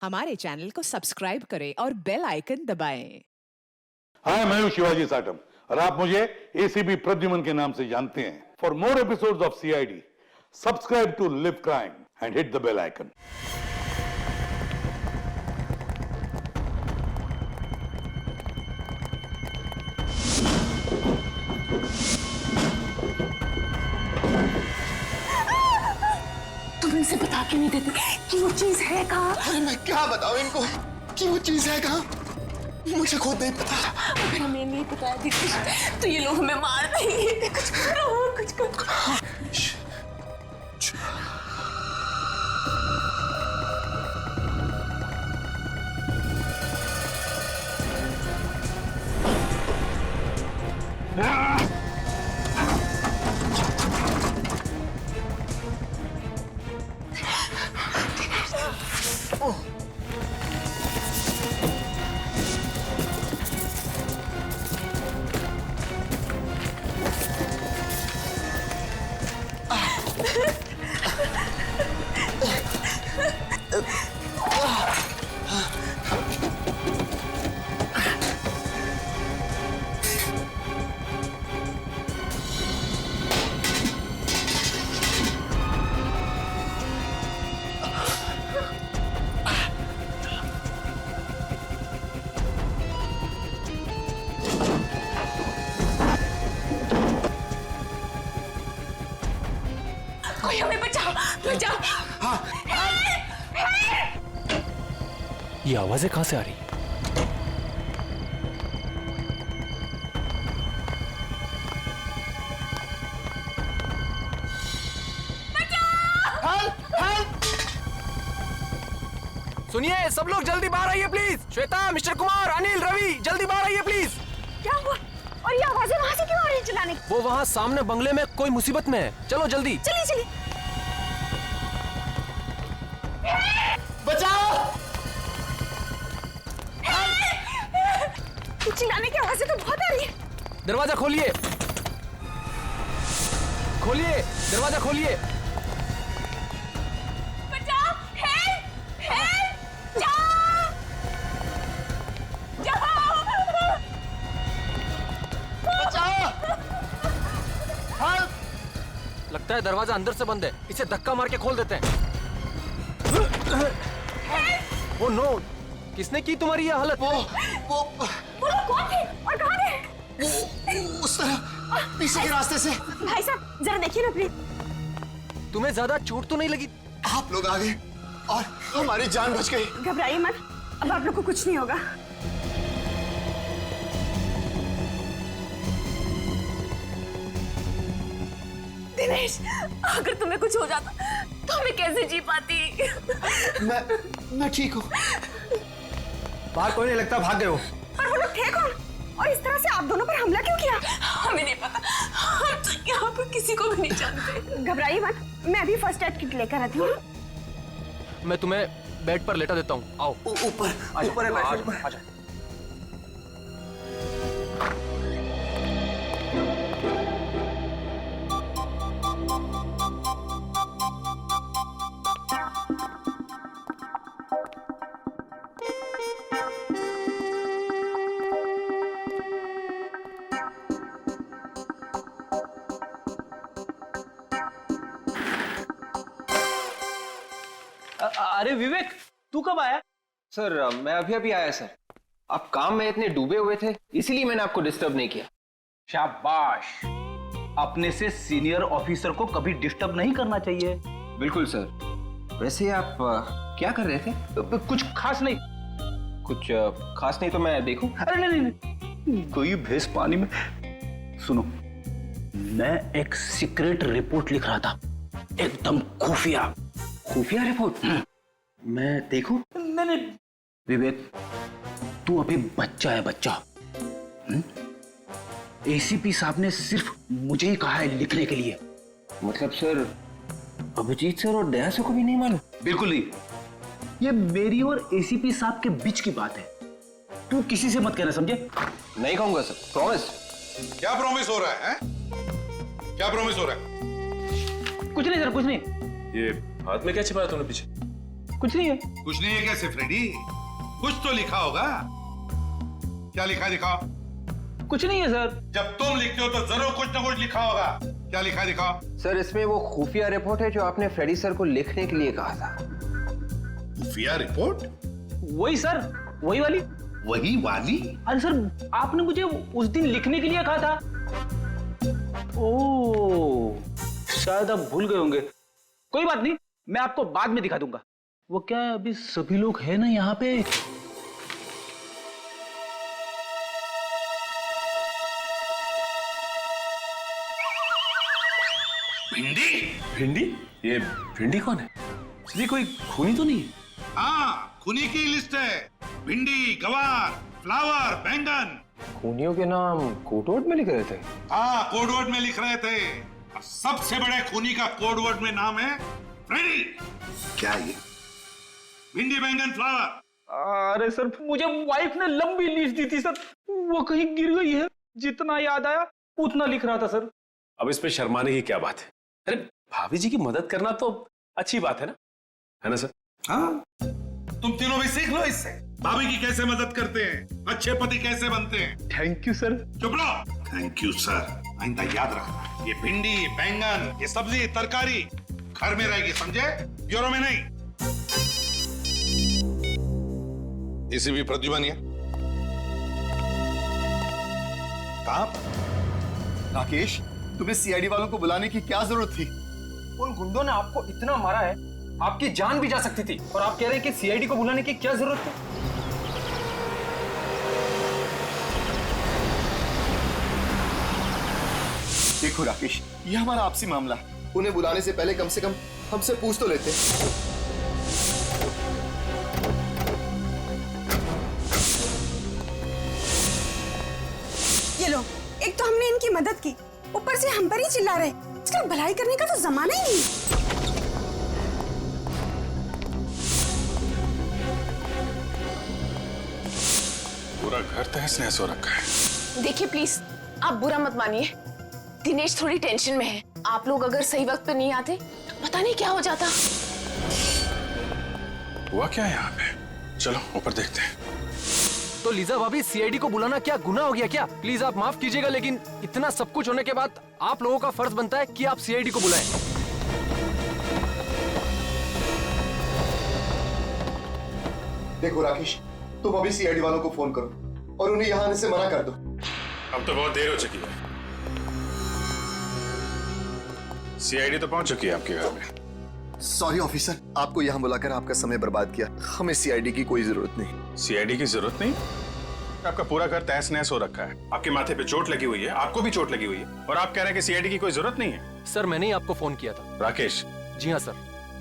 हमारे चैनल को सब्सक्राइब करें और बेल आइकन दबाएं। हाय, मैं हूं शिवाजी साटम और आप मुझे एसीपी प्रद्युमन के नाम से जानते हैं। For more episodes of CID, subscribe to Live Crime and hit the bell icon. तुम इनसे बता क्यों नहीं देते कि वो चीज है कहाँ? अरे मैं क्या बताऊं इनको कि वो चीज है कहाँ? मुझे खुद नहीं पता। अगर हमें नहीं बताया दीदी तो ये लोग हमें मार देंगे। कुछ करो, कुछ करो। कोई हमें बचाओ, बचाओ। ये आवाजें कहां से आ रही? सुनिए सब लोग जल्दी बाहर आइए प्लीज। श्वेता, मिस्टर कुमार, अनिल, रवि, जल्दी बाहर आइए प्लीज। क्या हुआ? और ये आवाजें वहां से क्यों आ रही है चिल्लाने की? वो वहाँ सामने बंगले में कोई मुसीबत में है। चलो जल्दी। चलिए चलिए। बचाओ! चिल्लाने की आवाजें तो बहुत आ रही है। दरवाजा खोलिए, खोलिए, दरवाजा खोलिए। बचाओ! हेल्प! हेल्प! जाओ! जाओ! लगता है दरवाजा अंदर से बंद है। इसे धक्का मार के खोल देते हैं। ओ नो, किसने की तुम्हारी यह हालत? वो वो लोग कौन थे और कहाँ थे? उस तरह पीछे के रास्ते से। भाई साहब जरा देखिए ना प्लीज। तुम्हें ज्यादा चोट तो नहीं लगी? आप लोग आ गए और हमारी जान बच गई। घबराइए मत, अब आप लोग को कुछ नहीं होगा। दिनेश, अगर तुम्हें कुछ हो जाता तो मैं कैसे जी पाती? मैं ठीक हूँ। बाहर कोई नहीं लगता, भाग गए हो। पर वो लोग थे कौन? और इस तरह से आप दोनों पर हमला क्यों किया? हमें नहीं पता, हम तो यहाँ पर किसी को भी नहीं जानते। घबराइए मत, मैं अभी फर्स्ट एड किट लेकर आती हूँ। मैं तुम्हें बेड पर लेटा देता हूँ। आओ ऊपर ऊपर है, आजा। अरे विवेक, तू कब आया? सर मैं अभी अभी आया सर। आप काम में इतने डूबे हुए थे इसीलिए मैंने आपको डिस्टर्ब नहीं किया। शाबाश, अपने से सीनियर ऑफिसर को कभी डिस्टर्ब नहीं करना चाहिए। बिल्कुल सर। वैसे आप क्या कर रहे थे? कुछ खास नहीं। कुछ खास नहीं तो मैं देखूं? अरे नहीं नहीं, कोई भैंस पानी में। सुनो, मैं एक सीक्रेट रिपोर्ट लिख रहा था, एकदम खुफिया। खुफिया रिपोर्ट? मैं देखूं? नहीं नहीं विवेक, तू अभी बच्चा है, बच्चा। एसीपी साहब ने सिर्फ मुझे ही कहा है लिखने के लिए। मतलब सर अभिजीत सर और दया सर को भी नहीं मालूम? बिल्कुल नहीं, ये मेरी और एसीपी साहब के बीच की बात है। तू किसी से मत कहना, समझे? नहीं कहूंगा सर, प्रॉमिस। क्या प्रॉमिस हो रहा है? क्या प्रॉमिस हो रहा है? कुछ नहीं सर, कुछ नहीं। ये हाथ में क्या छिपाया तूने पीछे? कुछ नहीं है। कुछ नहीं है कैसे फ्रेडी? कुछ तो लिखा होगा। क्या लिखा दिखाओ? कुछ नहीं है सर। जब तुम लिखते हो तो जरूर कुछ ना कुछ लिखा होगा। क्या लिखा दिखाओ? सर इसमें वो खुफिया रिपोर्ट है जो आपने फ्रेडी सर को लिखने के लिए कहा था। खुफिया रिपोर्ट? वही सर, वही वाली। वही वाली? अरे सर, आपने मुझे उस दिन लिखने के लिए कहा था। ओह, शायद आप भूल गए होंगे। कोई बात नहीं, मैं आपको बाद में दिखा दूंगा। वो क्या है, अभी सभी लोग हैं ना यहाँ पे। भिंडी? भिंडी? ये भिंडी कौन है? ये कोई खूनी तो नहीं है? हाँ, खूनी की लिस्ट है। भिंडी, गवार, फ्लावर, बैंगन। खूनियों के नाम कोडवर्ड में लिख रहे थे। हाँ, कोडवर्ड में लिख रहे थे। और सबसे बड़े खूनी का कोडवर्ड में नाम है फ्रेडी। क्या ये? भिंडी, बैंगन, फ्लावर। अरे सर, मुझे वाइफ ने लंबी लिस्ट दी थी सर, वो कहीं गिर गई है। जितना याद आया उतना लिख रहा था सर। अब इस पे शर्माने की क्या बात है? अरे भाभी जी की मदद करना तो अच्छी बात है ना सर? हाँ, तुम तीनों भी सीख लो इससे। भाभी की कैसे मदद करते हैं, अच्छे पति कैसे बनते हैं। Thank you sir. चुप रहो। Thank you sir. आइंदा याद रखना, ये भिंडी, बैंगन, ये सब्जी, तरकारी घर में रहेगी, समझे? ब्यूरो में नहीं। एसीपी प्रद्युमन है। कहाँ? राकेश, तुम्हें सीआईडी वालों को बुलाने की क्या जरूरत थी? उन गुंडों ने आपको इतना मारा है, आपकी जान भी जा सकती थी, और आप कह रहे हैं कि सीआईडी को बुलाने की क्या जरूरत थी? देखो राकेश, ये हमारा आपसी मामला है। उन्हें बुलाने से पहले कम से कम हमसे पूछ तो लेते। ये लो, एक तो हमने इनकी मदद की, ऊपर से हम पर ही चिल्ला रहे। इसका भलाई करने का तो जमाना ही नहीं। पूरा घर तहस नहस हो रखा है। देखिए प्लीज, आप बुरा मत मानिए, दिनेश थोड़ी टेंशन में है। आप लोग अगर सही वक्त पे नहीं आते तो पता नहीं क्या हो जाता। हुआ क्या है यहाँ पे? चलो ऊपर देखते हैं। तो लीजा भाभी, सीआईडी को बुलाना क्या गुनाह हो गया क्या? प्लीज आप माफ कीजिएगा, लेकिन इतना सब कुछ होने के बाद आप लोगों का फर्ज बनता है कि आप सीआईडी को बुलाएं। देखो राकेश, तुम अभी सीआईडी वालों को फोन करो और उन्हें यहाँ आने से मना कर दो। अब तो बहुत देर हो चुकी है। सीआईडी तो पहुंच चुकी है आपके घर में। सॉरी ऑफिसर, आपको यहाँ बुलाकर आपका समय बर्बाद किया। हमें सीआईडी की कोई जरूरत नहीं। सीआईडी की जरूरत नहीं? आपका पूरा घर तहस नहस हो रखा है, आपके माथे पे चोट लगी हुई है, आपको भी चोट लगी हुई है, और आप कह रहे हैं कि सीआईडी की कोई जरूरत नहीं है। सर, मैंने ही आपको फोन किया था। राकेश? जी हाँ सर।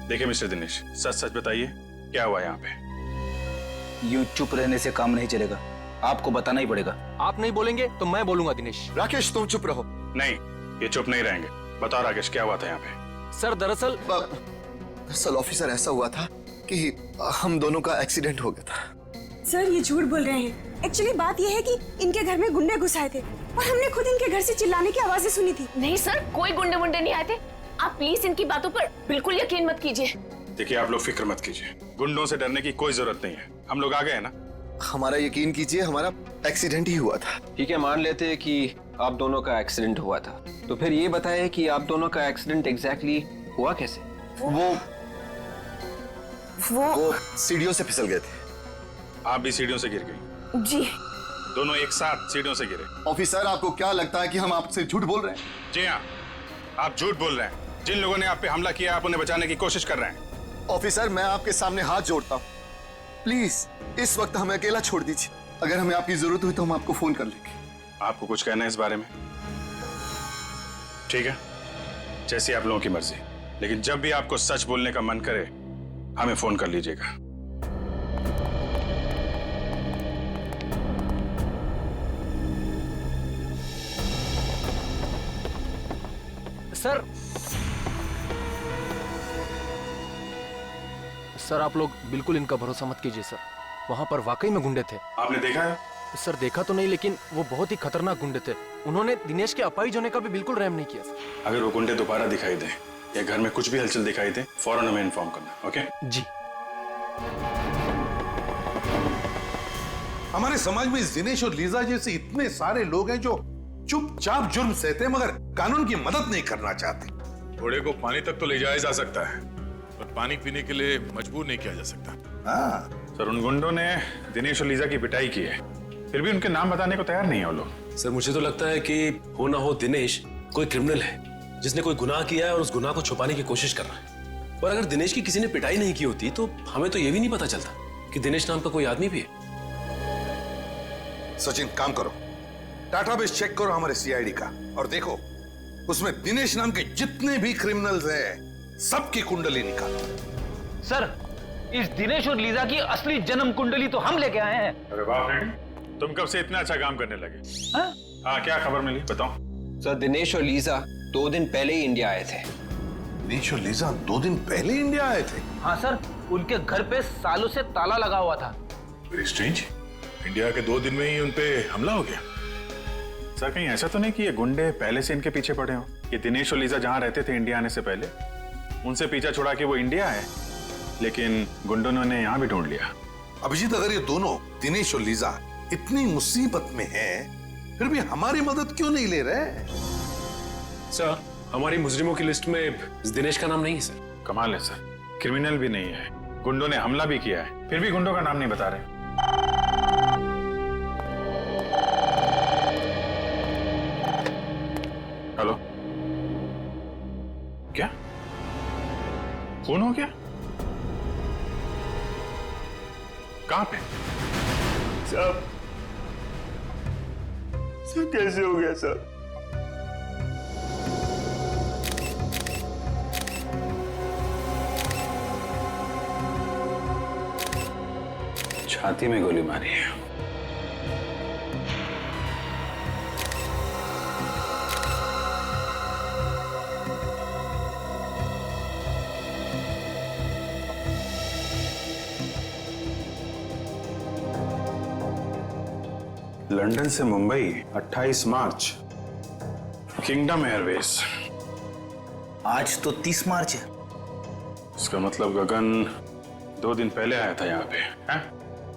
देखिए मिस्टर दिनेश, सच सच बताइए, क्या हुआ यहाँ पे? यूं चुप रहने से काम नहीं चलेगा, आपको बताना ही पड़ेगा। आप नहीं बोलेंगे तो मैं बोलूंगा दिनेश। राकेश, तुम चुप रहो। नहीं, ये चुप नहीं रहेंगे। बताओ राकेश, क्या हुआ था यहाँ पे? सर दरअसल ऑफिसर, ऐसा हुआ था कि हम दोनों का एक्सीडेंट हो गया था। सर, ये झूठ बोल रहे हैं। एक्चुअली बात ये है कि इनके घर में गुंडे घुस आए थे और हमने खुद इनके घर से चिल्लाने की आवाजें सुनी थी। नहीं सर, कोई गुंडे वुंडे नहीं आए थे। आप प्लीज इनकी बातों पर बिल्कुल यकीन मत कीजिए। देखिए आप लोग फिक्र मत कीजिए, गुंडों से डरने की कोई जरूरत नहीं है। हम लोग आ गए ना। हमारा यकीन कीजिए, हमारा एक्सीडेंट ही हुआ था। ठीक है, मान लेते हैं कि आप दोनों का एक्सीडेंट हुआ था, तो फिर ये बताएं कि आप दोनों का एक्सीडेंट एग्जैक्टली हुआ कैसे? वो सीढ़ियों से फिसल गए थे। आप भी सीढ़ियों से गिर गई? जी। दोनों एक साथ सीढ़ियों से गिरे? ऑफिसर, आपको क्या लगता है कि हम आपसे झूठ बोल रहे हैं? जी हाँ, आप झूठ बोल रहे हैं। जिन लोगों ने आप पे हमला किया, आप उन्हें बचाने की कोशिश कर रहे हैं। ऑफिसर, मैं आपके सामने हाथ जोड़ता हूँ, प्लीज इस वक्त हमें अकेला छोड़ दीजिए। अगर हमें आपकी जरूरत हुई तो हम आपको फोन कर लेंगे। आपको कुछ कहना है इस बारे में? ठीक है, जैसी आप लोगों की मर्जी, लेकिन जब भी आपको सच बोलने का मन करे हमें फोन कर लीजिएगा। सर आप लोग बिल्कुल इनका भरोसा मत कीजिए सर। वहाँ पर वाकई में गुंडे थे। आपने देखा है? सर देखा तो नहीं, लेकिन वो बहुत ही खतरनाक गुंडे थे। उन्होंने दिनेश के अपाहिज होने का भी बिल्कुल रहम नहीं किया सर। अगर वो गुंडे दोबारा दिखाई दे या घर में कुछ भी हलचल दिखाई दे, फौरन हमें इन्फॉर्म करना। ओके जी। हमारे समाज में दिनेश और लीजा जैसे इतने सारे लोग हैं जो चुपचाप जुर्म सहते हैं मगर कानून की मदद नहीं करना चाहते। घोड़े को पानी तक तो ले जाया जा सकता है, पर पानी पीने के लिए मजबूर नहीं किया जा सकता। हाँ सर, उन गुंडों ने दिनेश और लीजा की पिटाई की है, फिर भी उनके नाम बताने को तैयार नहीं है वो लोग। सर मुझे तो लगता है कि हो ना हो दिनेश कोई क्रिमिनल है जिसने कोई गुनाह किया है और उस गुनाह को छुपाने की कोशिश कर रहा है। और अगर दिनेश की किसी ने पिटाई नहीं की होती तो हमें तो ये भी नहीं पता चलता कि दिनेश नाम का कोई आदमी भी है। सचिन, काम करो, डाटाबेस चेक करो हमारे सीआईडी का और देखो उसमें दिनेश नाम के जितने भी क्रिमिनल्स हैं सबकी कुंडली निकालो। सर, इस दिनेश और लीजा की असली जन्म कुंडली तो हम लेके आए हैं। अरे वाह फ्रेंड, तुम कब से इतना अच्छा काम करने लगे? हाँ, क्या खबर मिली बताओ। सर, दिनेश और लीजा 2 दिन पहले ही इंडिया आए थे। दिनेश और लीजा 2 दिन पहले इंडिया आए थे? हाँ सर, उनके घर पे सालों से ताला लगा हुआ था। वेरी स्ट्रेंज, इंडिया के 2 दिन में ही उनपे हमला हो गया। सर, कहीं ऐसा तो नहीं कि ये गुंडे पहले से इनके पीछे पड़े हों? ये दिनेश और लीजा जहां रहते थे इंडिया आने से पहले, उनसे पीछा छुड़ा के वो इंडिया आए, लेकिन गुंडों ने उन्हें यहां भी ढूंढ लिया। अभिजीत, अगर ये दोनों दिनेश और लीजा इतनी मुसीबत में हैं, फिर भी हमारी मदद क्यों नहीं ले रहे? सर, हमारी मुजरिमों की लिस्ट में इस दिनेश का नाम नहीं है सर। कमाल है सर, क्रिमिनल भी नहीं है, गुंडों ने हमला भी किया है, फिर भी गुंडों का नाम नहीं बता रहे। हेलो, क्या फोन हो गया? कहां पे? साहब कैसे हो गया साहब? छाती में गोली मारी है। लंदन से मुंबई 28 मार्च, किंगडम एयरवेज। आज तो 30 मार्च है। इसका मतलब गगन 2 दिन पहले आया था यहाँ पे, हैं?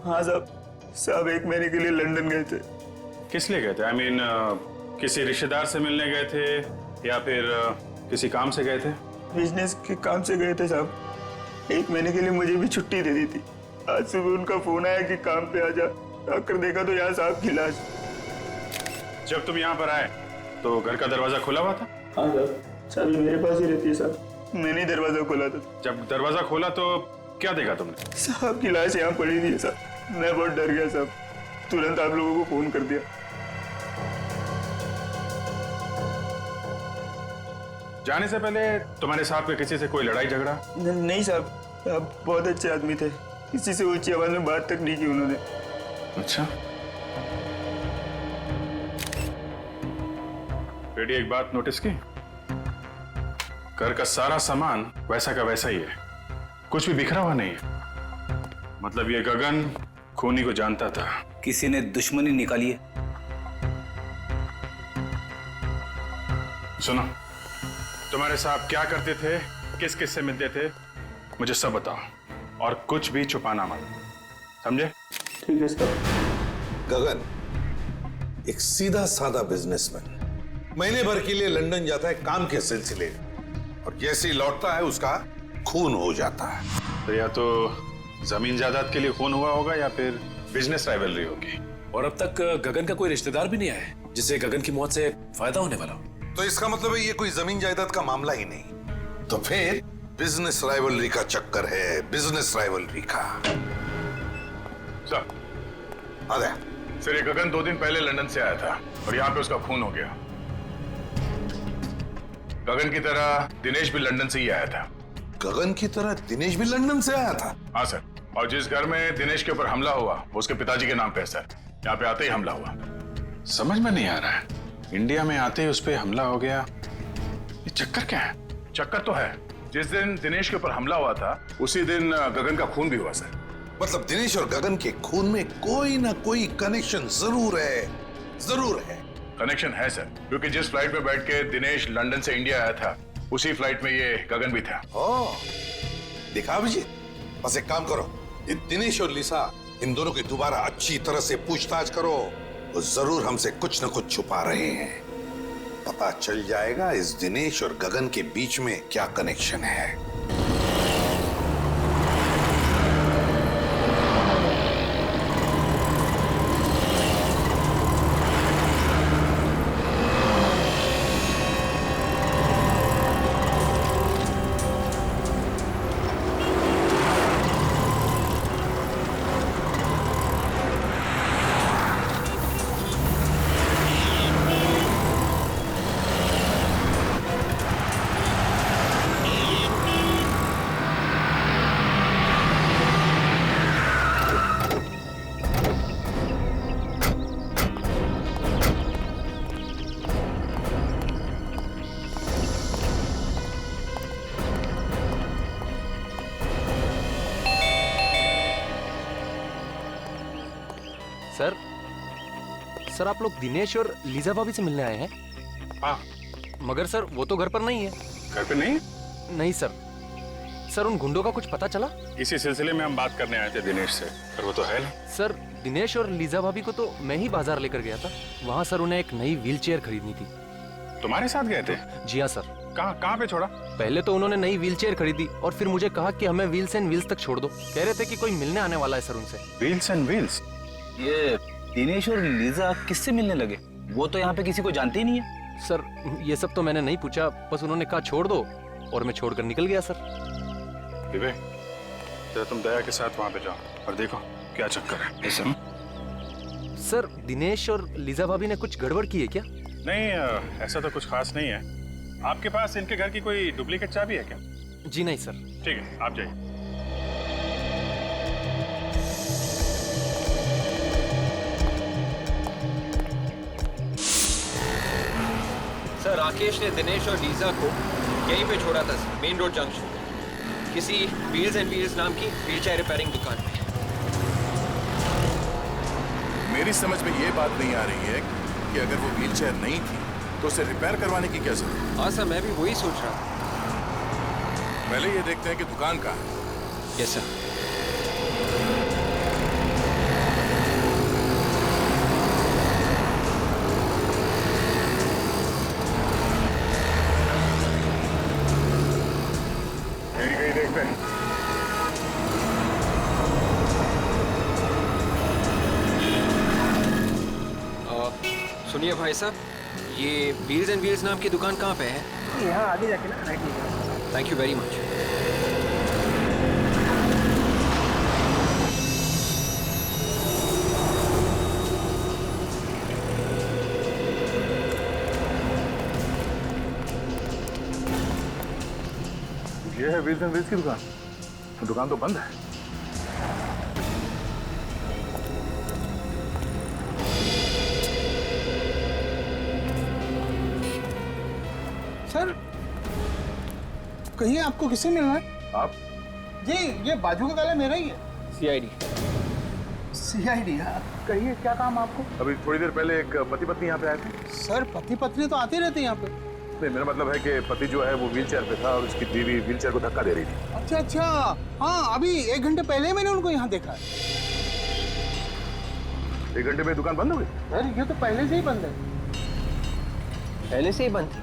हाँ साहब 1 महीने के लिए लंदन गए थे। किस लिए गए थे? आई मीन किसी रिश्तेदार से मिलने गए थे या फिर किसी काम से गए थे? बिजनेस के काम से गए थे साहब। 1 महीने के लिए मुझे भी छुट्टी दे दी थी। आज सुबह उनका फोन आया कि काम पे आ जा। आकर देखा तो यहाँ साहब की लाश। जब तुम यहाँ पर आए तो घर का दरवाजा खुला हुआ था? हाँ साहब, चाबी मेरे पास ही रहती है साहब। मैंने दरवाजा खोला था। जब दरवाजा खोला तो क्या देखा तुमने? साहब की लाश यहाँ पड़ी थी साहब। मैं बहुत डर गया साहब, तुरंत आप लोगों को फोन कर दिया। जाने से पहले तुम्हारे साथ में किसी से कोई लड़ाई झगड़ा? नहीं साहब, आप बहुत अच्छे आदमी थे। किसी से ऊंची आवाज में बात तक नहीं की उन्होंने। अच्छा, बेटी एक बात नोटिस की? घर का सारा सामान वैसा का वैसा ही है, कुछ भी बिखरा हुआ नहीं है। मतलब ये गगन खूनी को जानता था। किसी ने दुश्मनी निकाली है। सुनो, तुम्हारे साहब क्या करते थे, किस किस से मिलते थे, मुझे सब बताओ और कुछ भी छुपाना मत, समझे? ठीक है सर। गगन एक सीधा साधा बिजनेसमैन, महीने भर के लिए लंदन जाता है काम के सिलसिले, और जैसे ही लौटता है उसका खून हो जाता है। तो या तो जमीन जायदाद के लिए खून हुआ होगा या फिर बिजनेस राइवलरी होगी। और अब तक गगन का कोई रिश्तेदार भी नहीं आया है जिससे गगन की मौत से फायदा होने वाला हो। तो इसका मतलब है ये कोई जमीन जायदाद का मामला ही नहीं, तो फिर बिजनेस राइवलरी का चक्कर है, बिजनेस राइवलरी का। सर, अरे फिर ये गगन 2 दिन पहले लंदन से आया था और यहाँ पे उसका खून हो गया। गगन की तरह दिनेश भी लंदन से ही आया था। गगन की तरह दिनेश भी लंदन से आया था? हाँ सर, और जिस घर में दिनेश के ऊपर हमला हुआ वो उसके पिताजी के नाम पे है सर। यहाँ पे आते ही हमला हुआ। समझ में नहीं आ रहा है, इंडिया में आते ही उस पर हमला हो गया, ये चक्कर क्या है? चक्कर तो है, जिस दिन दिनेश के ऊपर हमला हुआ था उसी दिन गगन का खून भी हुआ सर। मतलब दिनेश और गगन के खून में कोई ना कोई कनेक्शन जरूर है, जरूर है। कनेक्शन है सर, क्योंकि जिस फ्लाइट में बैठ के दिनेश लंदन से इंडिया आया था उसी फ्लाइट में ये गगन भी था। ओह, देखा अभिजीत, बस एक काम करो, ये दिनेश और लिसा, इन दोनों की दोबारा अच्छी तरह से पूछताछ करो। वो जरूर हमसे कुछ न कुछ छुपा रहे हैं। पता चल जाएगा इस दिनेश और गगन के बीच में क्या कनेक्शन है। सर आप लोग दिनेश और लीजा भाभी से मिलने आए हैं? हाँ। मगर सर वो तो घर पर नहीं है। घर पे नहीं? नहीं सर। सर उन गुंडों का कुछ पता चला? इसी सिलसिले में हम बात करने आए थे दिनेश से, पर वो तो है नहीं। सर दिनेश और लीजा भाभी को तो मैं ही बाजार लेकर गया था। वहाँ सर उन्हें एक नई व्हील चेयर खरीदनी थी। तुम्हारे साथ गए थे? जी हाँ सर। कहाँ पे छोड़ा? पहले तो उन्होंने नई व्हील चेयर खरीदी और फिर मुझे कहा कि हमें व्हील्स एंड व्हील्स तक छोड़ दो। कह रहे थे कि कोई मिलने आने वाला है सर उनसे। Wheels and wheels? ये दिनेश और लीजा किससे मिलने लगे? वो तो यहाँ पे किसी को जानते ही नहीं है। सर ये सब तो मैंने नहीं पूछा, बस उन्होंने कहा छोड़ दो और मैं छोड़कर निकल गया सर। विवेक, जरा तुम दया के साथ वहाँ पे जाओ और देखो क्या चक्कर है। सर दिनेश और लीजा भाभी ने कुछ गड़बड़ की है क्या? नहीं, ऐसा तो कुछ खास नहीं है। आपके पास इनके घर की कोई डुप्लीकेट चाबी है क्या? जी नहीं सर। ठीक है, आप जाइए। सर राकेश ने दिनेश और लीजा को यहीं पे छोड़ा था मेन रोड जंक्शन पे, किसी व्हील्स एंड व्हील्स नाम की व्हील चेयर रिपेयरिंग दुकान पे। मेरी समझ में ये बात नहीं आ रही है कि अगर वो व्हील चेयर नहीं थी तो उसे रिपेयर करवाने की क्या जरूरत? हाँ सर, मैं भी वही सोच रहा हूँ। पहले ये देखते हैं कि दुकान कहाँ है। Yes sir. देखते हैं। सुनिए भाई साहब, ये व्हील्स एंड व्हील्स नाम की दुकान कहाँ पे है? यहाँ आगे जाके ना राइट लीजिए। Thank you very much. ये है व्हील्स एंड व्हील्स की दुकान। दुकान तो बंद है। सर कहिए आपको किससे मिलना है? आप? जी ये बाजू का ताला मेरा ही है। सीआईडी। सीआईडी? हाँ कहिए क्या काम आपको? अभी थोड़ी देर पहले एक पति पत्नी यहाँ पे आए थे। सर पति पत्नी तो आते रहते हैं यहाँ पे। नहीं, मेरा मतलब है कि पति जो है वो व्हील चेयर पे था और उसकी बीवी व्हील चेयर को धक्का दे रही थी। अच्छा अच्छा, हाँ अभी 1 घंटे पहले मैंने उनको यहाँ देखा है। 1 घंटे में दुकान बंद हो गई? सर ये तो पहले से ही बंद है। पहले से ही बंद थी?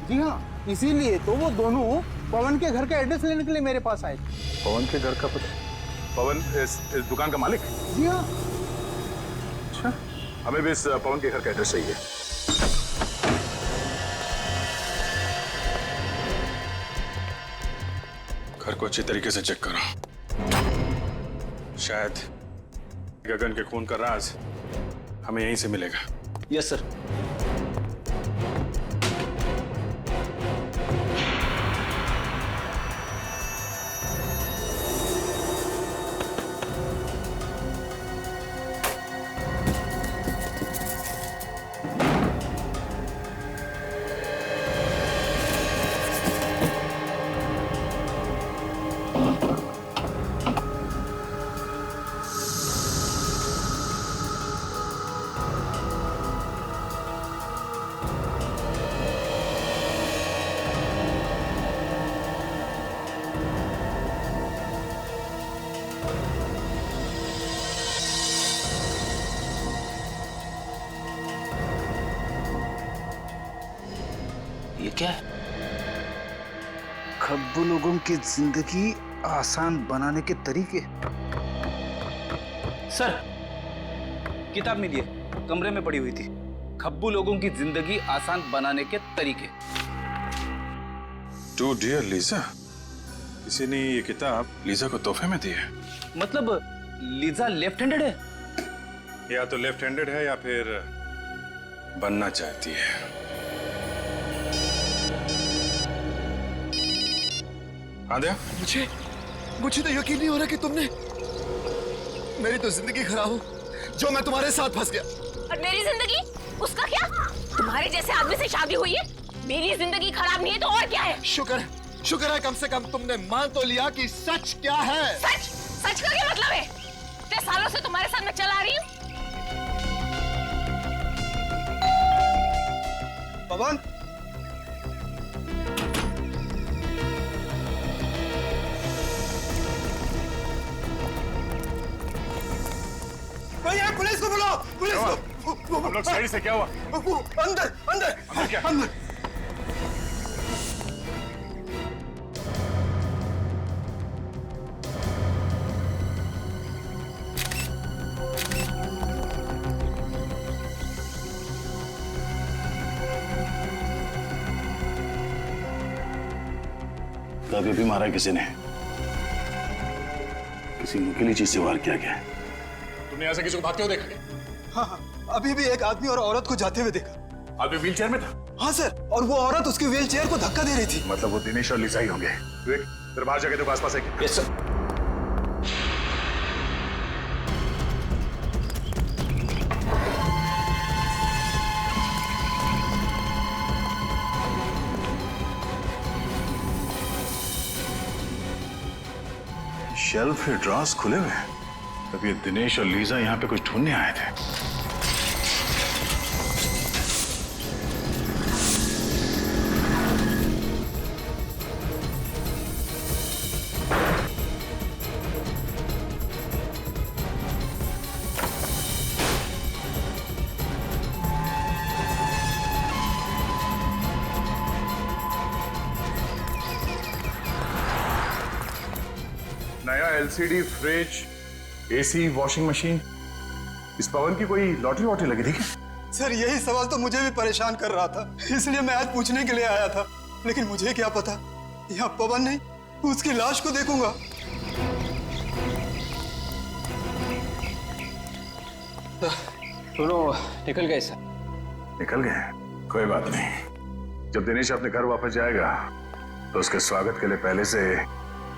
जी हाँ, इसीलिए तो वो दोनों पवन के घर का एड्रेस लेने के लिए मेरे पास आए थे। पवन के घर का पता? पवन इस दुकान का मालिक? जी हाँ। अच्छा, हमें भी इस पवन के घर का एड्रेस चाहिए। घर को अच्छी तरीके से चेक करो। शायद गगन के खून का राज हमें यहीं से मिलेगा। Yes sir. क्या है? खब्बू लोगों की जिंदगी आसान बनाने के तरीके। सर, किताब मिली है, कमरे में पड़ी हुई थी। खब्बू लोगों की जिंदगी आसान बनाने के तरीके। टू डियर लीजा, किसी ने ये किताब लीजा को तोहफे में दी है। मतलब लीजा लेफ्ट हैंडेड है? या तो लेफ्ट हैंडेड है या फिर बनना चाहती है। आद्या, मुझे तो यकीन नहीं हो रहा कि तुमने, मेरी तो जिंदगी खराब हो जो मैं तुम्हारे साथ फंस गया। और मेरी जिंदगी, उसका क्या? तुम्हारे जैसे आदमी से शादी हुई है, मेरी जिंदगी खराब नहीं है तो और क्या है? शुक्र है कम से कम तुमने मान तो लिया कि सच क्या है। सच का क्या मतलब है? इतने सालों से तुम्हारे साथ मैं चला रही हूँ। पवन, भैया पुलिस को बुलाओ, पुलिस को। हम लोग साइड से, क्या हुआ? अंदर क्या? अंदर। अभी भी मारा किसी ने, किसी नुकीली चीज से वार किया गया। तुमने यहाँ से किसी को भागते हुए देखा क्या? हाँ, अभी भी एक आदमी और औरत को जाते हुए देखा। आदमी व्हील चेयर में था? हाँ सर, और वो औरत उसकी व्हील चेयर को धक्का दे रही थी। मतलब वो दिनेश और लीजा ही होंगे। तेरे बाहर जाके तो आसपास है। Yes sir. शेल्फ के ड्रॉर्स खुले हुए हैं। तब ये दिनेश और लीजा यहाँ पे कुछ ढूंढने आए थे। नया LCD fridge, AC, washing machine. इस पवन की कोई लॉटरी वॉटरी लगी थी क्या? सर, यही सवाल तो मुझे भी परेशान कर रहा था, इसलिए मैं आज पूछने के लिए आया था। लेकिन मुझे क्या पता, यहाँ पवन नहीं, उसकी लाश को देखूंगा। दोनों निकल गए सर। निकल गए? कोई बात नहीं। जब दिनेश अपने घर वापस जाएगा तो उसके स्वागत के लिए पहले से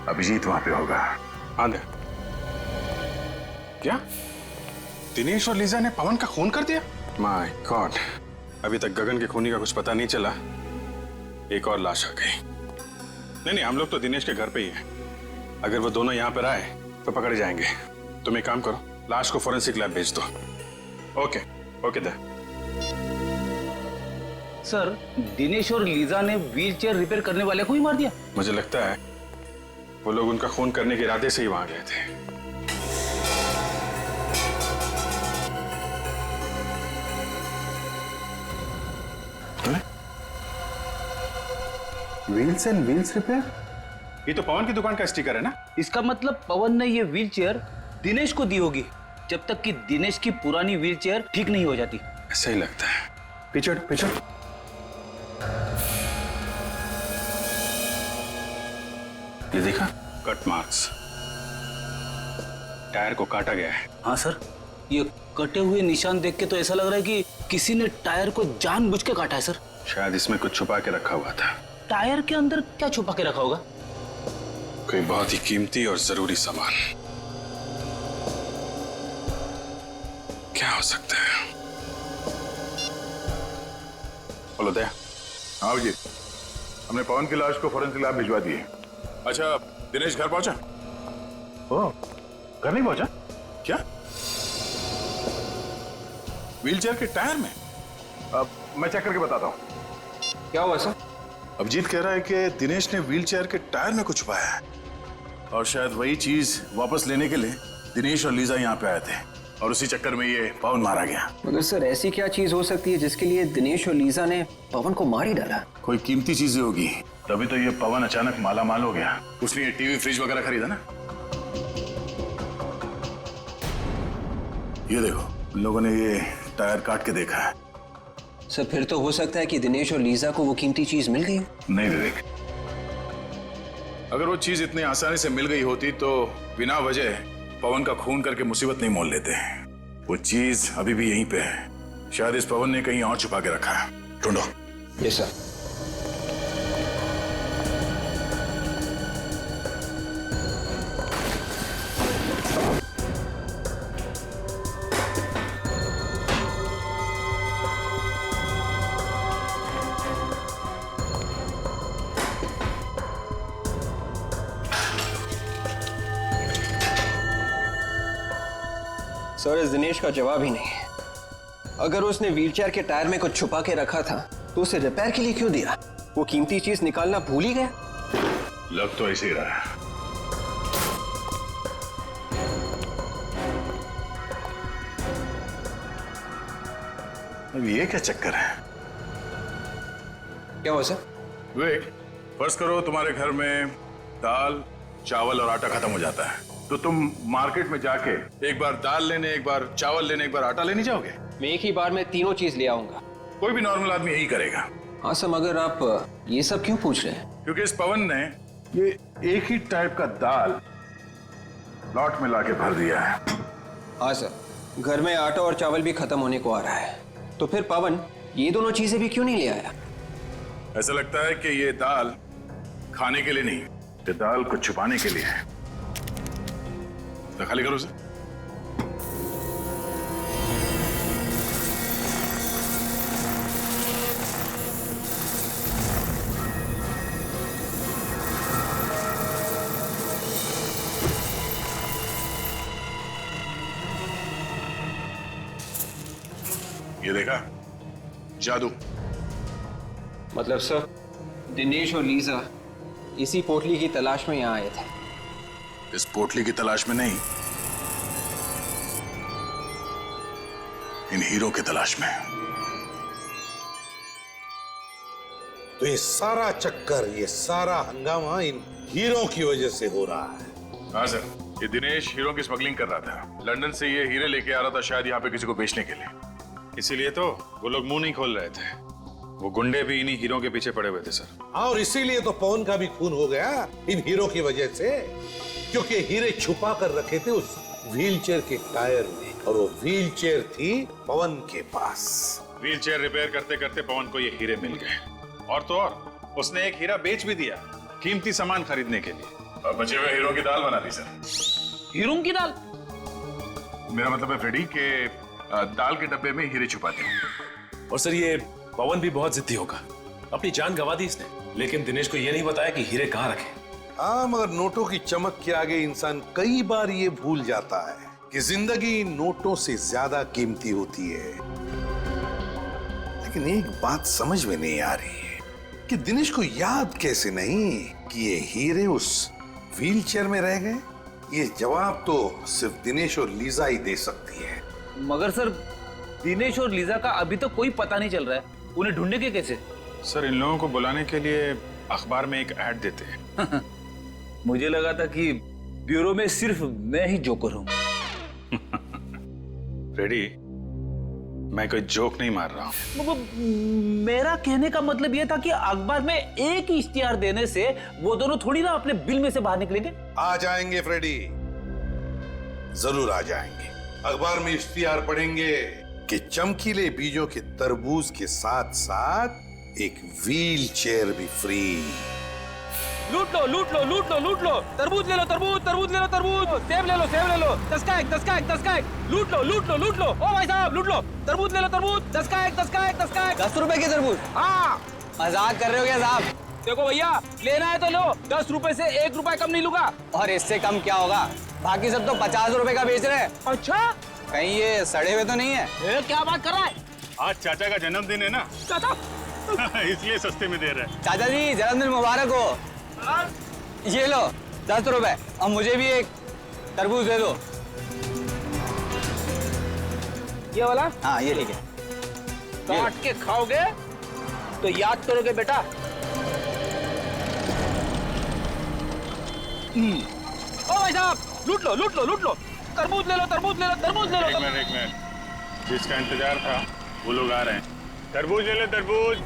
अभिजीत वहां पे होगा। आंधे क्या? दिनेश और लीजा ने पवन का खून कर दिया? माय गॉड, अभी तक गगन के खूनी का कुछ पता नहीं चला। एक और लाश आ गई। नहीं, हम लोग तो दिनेश के घर पे ही हैं। अगर वो दोनों यहाँ पर आए तो पकड़े जाएंगे। तुम एक काम करो, लाश को फोरेंसिक लैब भेज दो। ओके दे। सर, दिनेश और लीजा ने व्हीलचेयर रिपेयर करने वाले को ही मार दिया? मुझे लगता है वो लोग उनका खून करने के इरादे से ही वहां गए थे। Wheels and wheels repair? ये तो पवन की दुकान का स्टिकर है ना? इसका मतलब पवन ने ये व्हीलचेयर दिनेश को दी होगी, जब तक कि दिनेश की पुरानी व्हीलचेयर ठीक नहीं हो जाती। ऐसा ही लगता है। पिछड़। ये देखा, कट मार्क्स, टायर को काटा गया है। हाँ सर, ये कटे हुए निशान देख के तो ऐसा लग रहा है कि किसी ने टायर को जानबूझ के काटा है सर। शायद इसमें कुछ छुपा के रखा हुआ था। टायर के अंदर क्या छुपा के रखा होगा? कोई बहुत ही कीमती और जरूरी सामान। क्या हो सकता है? बोलो दया। हाँ जी, हमने पवन की लाश को फोरेंसिक लैब भिजवा दी है। अच्छा, दिनेश घर पहुंचा? ओह, घर नहीं पहुंचा? क्या? व्हीलचेयर के टायर में? अब मैं चेक करके बताता हूं। क्या हुआ सर? अभिजीत कह रहा है कि दिनेश ने व्हीलचेयर के टायर में कुछ छुपाया है और शायद वही चीज वापस लेने के लिए दिनेश और लीजा यहाँ पे आए थे। और उसी चक्कर में ये पवन मारा गया। मगर सर ऐसी क्या चीज हो सकती है जिसके लिए दिनेश और लीजा ने पवन को मार ही डाला? कोई कीमती चीजें होगी, तभी तो ये पवन अचानक माला माल हो गया। उसने ये टीवी फ्रिज वगैरह खरीदा ना। ये देखो, उन लोगों ने ये टायर काट के देखा है। सर फिर तो हो सकता है कि दिनेश और लीजा को वो कीमती चीज मिल गई। नहीं विवेक, अगर वो चीज इतनी आसानी से मिल गई होती तो बिना वजह पवन का खून करके मुसीबत नहीं मोल लेते। वो चीज अभी भी यहीं पे है। शायद इस पवन ने कहीं और छुपा के रखा है। ढूंढो। Yes sir. सर इस दिनेश का जवाब ही नहीं। अगर उसने व्हीलचेयर के टायर में कुछ छुपा के रखा था तो उसे रिपेयर के लिए क्यों दिया? वो कीमती चीज निकालना भूल ही गया। लग तो ऐसे ही रहा है। अब ये क्या चक्कर है? क्या हुआ सर? विवेक, फर्ज करो तुम्हारे घर में दाल, चावल और आटा खत्म हो जाता है, तो तुम मार्केट में जाके एक बार दाल लेने, एक बार चावल लेने, एक बार आटा लेने जाओगे? मैं एक ही बार में तीनों चीज ले आऊंगा। कोई भी नॉर्मल आदमी यही करेगा। हाँ सर, मगर आप ये सब क्यों पूछ रहे हैं? क्योंकि इस पवन ने ये एक ही टाइप का दाल लॉट में लाके भर दिया है। हाँ सर, घर में आटा और चावल भी खत्म होने को आ रहा है, तो फिर पवन ये दोनों चीजें भी क्यों नहीं ले आया? ऐसा लगता है कि ये दाल खाने के लिए नहीं, ये दाल को छुपाने के लिए है। तो खाली करो उसे। ये देखा? जादू। मतलब सर दिनेश और लीजा इसी पोटली की तलाश में यहाँ आए थे? इस पोटली की तलाश में नहीं, इन हीरो की तलाश में। तो ये सारा चक्कर, ये सारा हंगामा इन हीरो की वजह से हो रहा है। हाँ सर, ये दिनेश हीरो की स्मगलिंग कर रहा था। लंदन से ये हीरे लेके आ रहा था, शायद यहाँ पे किसी को बेचने के लिए। इसीलिए तो वो लोग मुंह नहीं खोल रहे थे। वो गुंडे भी इन्हीं हीरो के पीछे पड़े हुए थे सर। और इसीलिए तो पवन का भी खून हो गया इन हीरो की वजह से, क्योंकि हीरे छुपा कर रखे थे उस व्हीलचेयर के टायर में, और वो व्हीलचेयर थी पवन के पास। व्हीलचेयर रिपेयर करते करते पवन को ये हीरे मिल गए, और तो और उसने एक हीरा बेच भी दिया कीमती सामान खरीदने के लिए, और बचे हुए हीरो की दाल बना दी सर। हीरो की दाल? मेरा मतलब है फ्रेडी के दाल के डब्बे में हीरे छुपा दिए। और सर ये पवन भी बहुत जिद्दी होगा, अपनी जान गंवा दी इसने, लेकिन दिनेश को ये नहीं बताया कि हीरे कहाँ रखे। हाँ, मगर नोटों की चमक के आगे इंसान कई बार ये भूल जाता है कि जिंदगी नोटों से ज्यादा कीमती होती है। लेकिन एक बात समझ में नहीं आ रही है कि दिनेश को याद कैसे नहीं कि ये हीरे उस व्हीलचेयर में रह गए। ये जवाब तो सिर्फ दिनेश और लीजा ही दे सकती है। मगर सर दिनेश और लीजा का अभी तो कोई पता नहीं चल रहा है, उन्हें ढूंढेंगे कैसे? सर इन लोगों को बुलाने के लिए अखबार में एक ऐड देते हैं। मुझे लगा था कि ब्यूरो में सिर्फ मैं ही जोकर हूं। रेडी, मैं कोई जोक नहीं मार रहा हूं। मेरा कहने का मतलब यह था कि अखबार में एक ही इश्तिहार देने से वो दोनों थोड़ी ना अपने बिल में से बाहर निकलेंगे। आ जाएंगे फ्रेडी, जरूर आ जाएंगे। अखबार में इश्तिहार पढ़ेंगे कि चमकीले बीजों के तरबूज के साथ साथ एक व्हील चेयर भी फ्री। लूट लो लूट लो लूट लो लूट लो, तरबूज ले लो तरबूज, तरबूज ले लो तरबूज, सेब ले लो सेब ले लो, 10 का एक 10 का एक 10 का एक, लूट लो लूट लो लूट लो। ओ भाई साहब लूट लो, तरबूज ले लो तरबूज, 10 का एक 10 का एक 10 का एक। 10 रुपए के तरबूज? हाँ। मजाक कर रहे हो क्या साहब? देखो भैया, लेना है तो लो, 10 रुपए से 1 रुपए कम नहीं लूंगा। और इससे कम क्या होगा? बाकी सब तो 50 रुपए का बेच रहे हैं। अच्छा, कहीं ये सड़े हुए तो नहीं है? क्या बात कर रहा है? आज चाचा का जन्मदिन है ना, चाचा इसलिए सस्ते में दे रहे हैं। चाचा जी जन्मदिन मुबारक हो। ये लो 10 रुपए, और मुझे भी एक तरबूज दे दो। ये वाला? हाँ ये ठीक है। काट के खाओगे तो याद करोगे बेटा। ओ भाई साहब, लूट लो लूट लो लूट लो, तरबूज ले लो तरबूज ले लो तरबूज ले लो। एक मिनट, जिसका इंतजार था वो लोग आ रहे हैं। तरबूज ले लो तरबूज,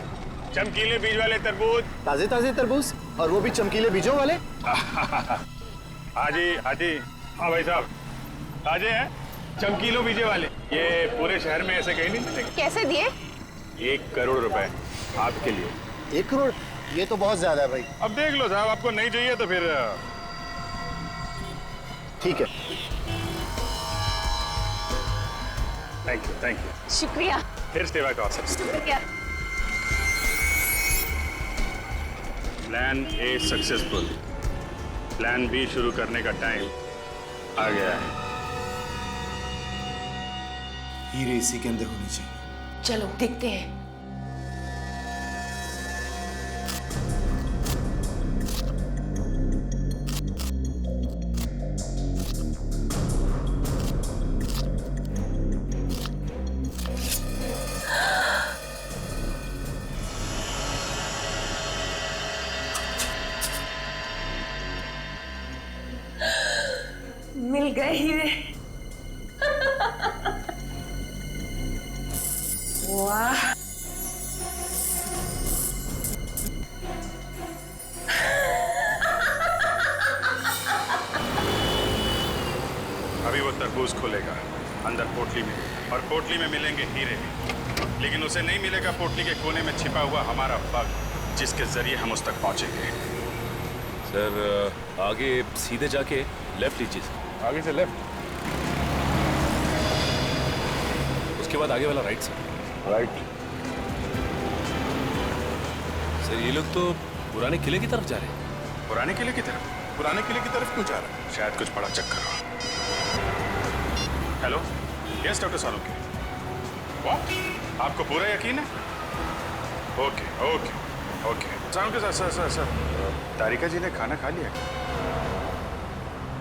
चमकीले बीज वाले तरबूज। ताजे ताजे तरबूज, और वो भी चमकीले बीजों वाले। हाजी हाजी, हाँ भाई साहब, ताजे हैं, चमकीलों बीजे वाले। ये पूरे शहर में ऐसे कहीं नहीं मिलेंगे। कैसे दिए? 1 करोड़ रुपए आपके लिए। 1 करोड़? ये तो बहुत ज्यादा है भाई। अब देख लो साहब, आपको नहीं चाहिए तो फिर ठीक है। Thank you. शुक्रिया। फिर सेवा का अवसर। शुक्रिया। Plan A successful, plan B शुरू करने का टाइम आ गया है। हीरे इसी के अंदर होनी चाहिए। चलो देखते हैं। मिल गए हीरे। वाह, अभी वो तरबूज खोलेगा अंदर पोटली में, और पोटली में मिलेंगे हीरे, लेकिन उसे नहीं मिलेगा पोटली के कोने में छिपा हुआ हमारा बग, जिसके जरिए हम उस तक पहुंचेंगे। सर आगे सीधे जाके लेफ्ट लीजिए। आगे से लेफ्ट, उसके बाद आगे वाला राइट सर। राइट। सर ये लोग तो पुराने किले की तरफ जा रहे हैं। पुराने किले की तरफ? पुराने किले की तरफ क्यों जा रहा है? शायद कुछ बड़ा चक्कर हो। Hello, yes doctor Salunke. What? आपको पूरा यकीन है? Okay okay okay. Salunke sir sir sir sir, Tarika ji ने खाना खा लिया?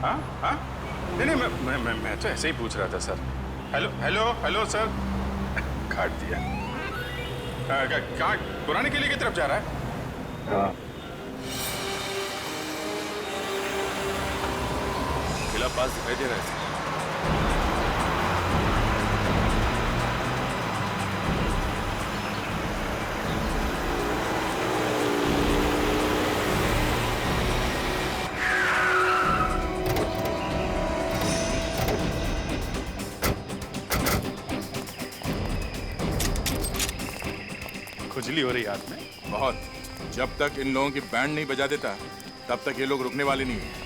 हाँ हाँ, नहीं नहीं, मैं तो ऐसे ही पूछ रहा था sir. Hello hello hello sir. काट दिया। कहाँ? पुराने किले की तरफ जा रहा है? हाँ। किला पास दिखाई दे रहा है। खुजली हो रही हाथ में बहुत। जब तक इन लोगों की बैंड नहीं बजा देता तब तक ये लोग रुकने वाले नहीं हैं।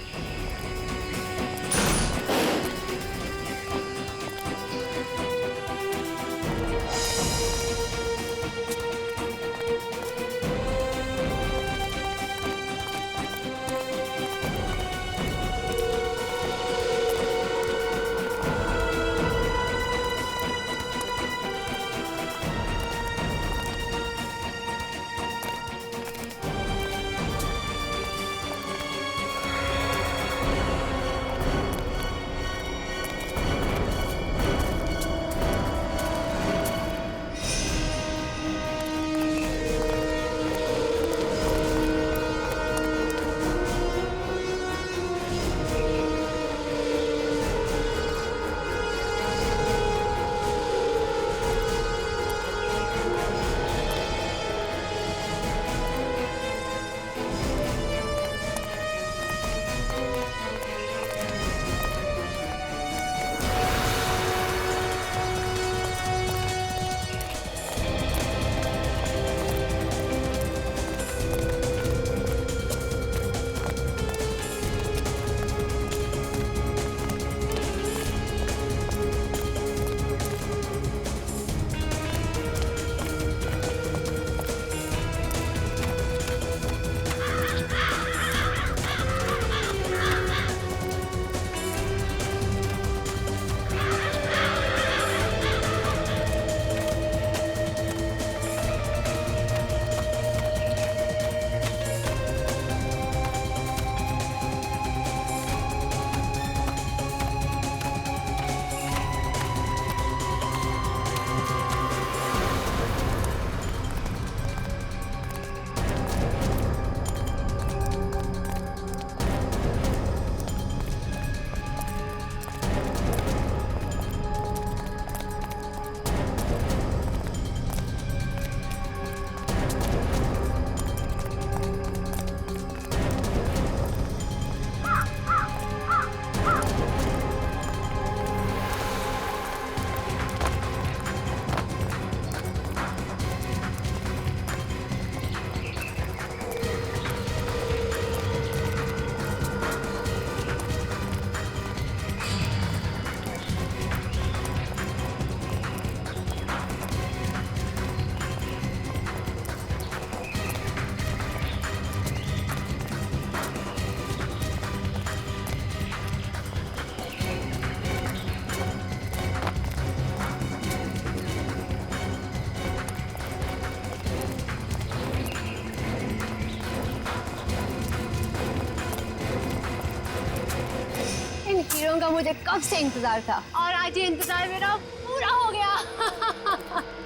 मुझे कब से इंतजार था और आज ये इंतजार मेरा पूरा हो गया।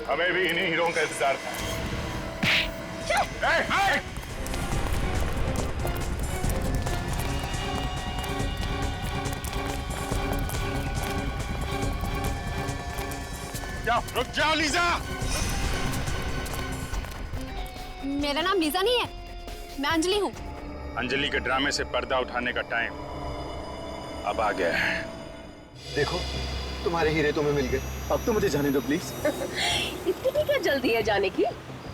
हमें भी इन्हीं हीरों का इंतजार था। रुक जाओ लीजा। मेरा नाम लीजा नहीं है, मैं अंजलि हूँ। अंजलि के ड्रामे से पर्दा उठाने का टाइम अब आ गया है। देखो तुम्हारे हीरे तुम्हें मिल गए, अब तो मुझे जाने दो प्लीज। इतनी क्या जल्दी है जाने की?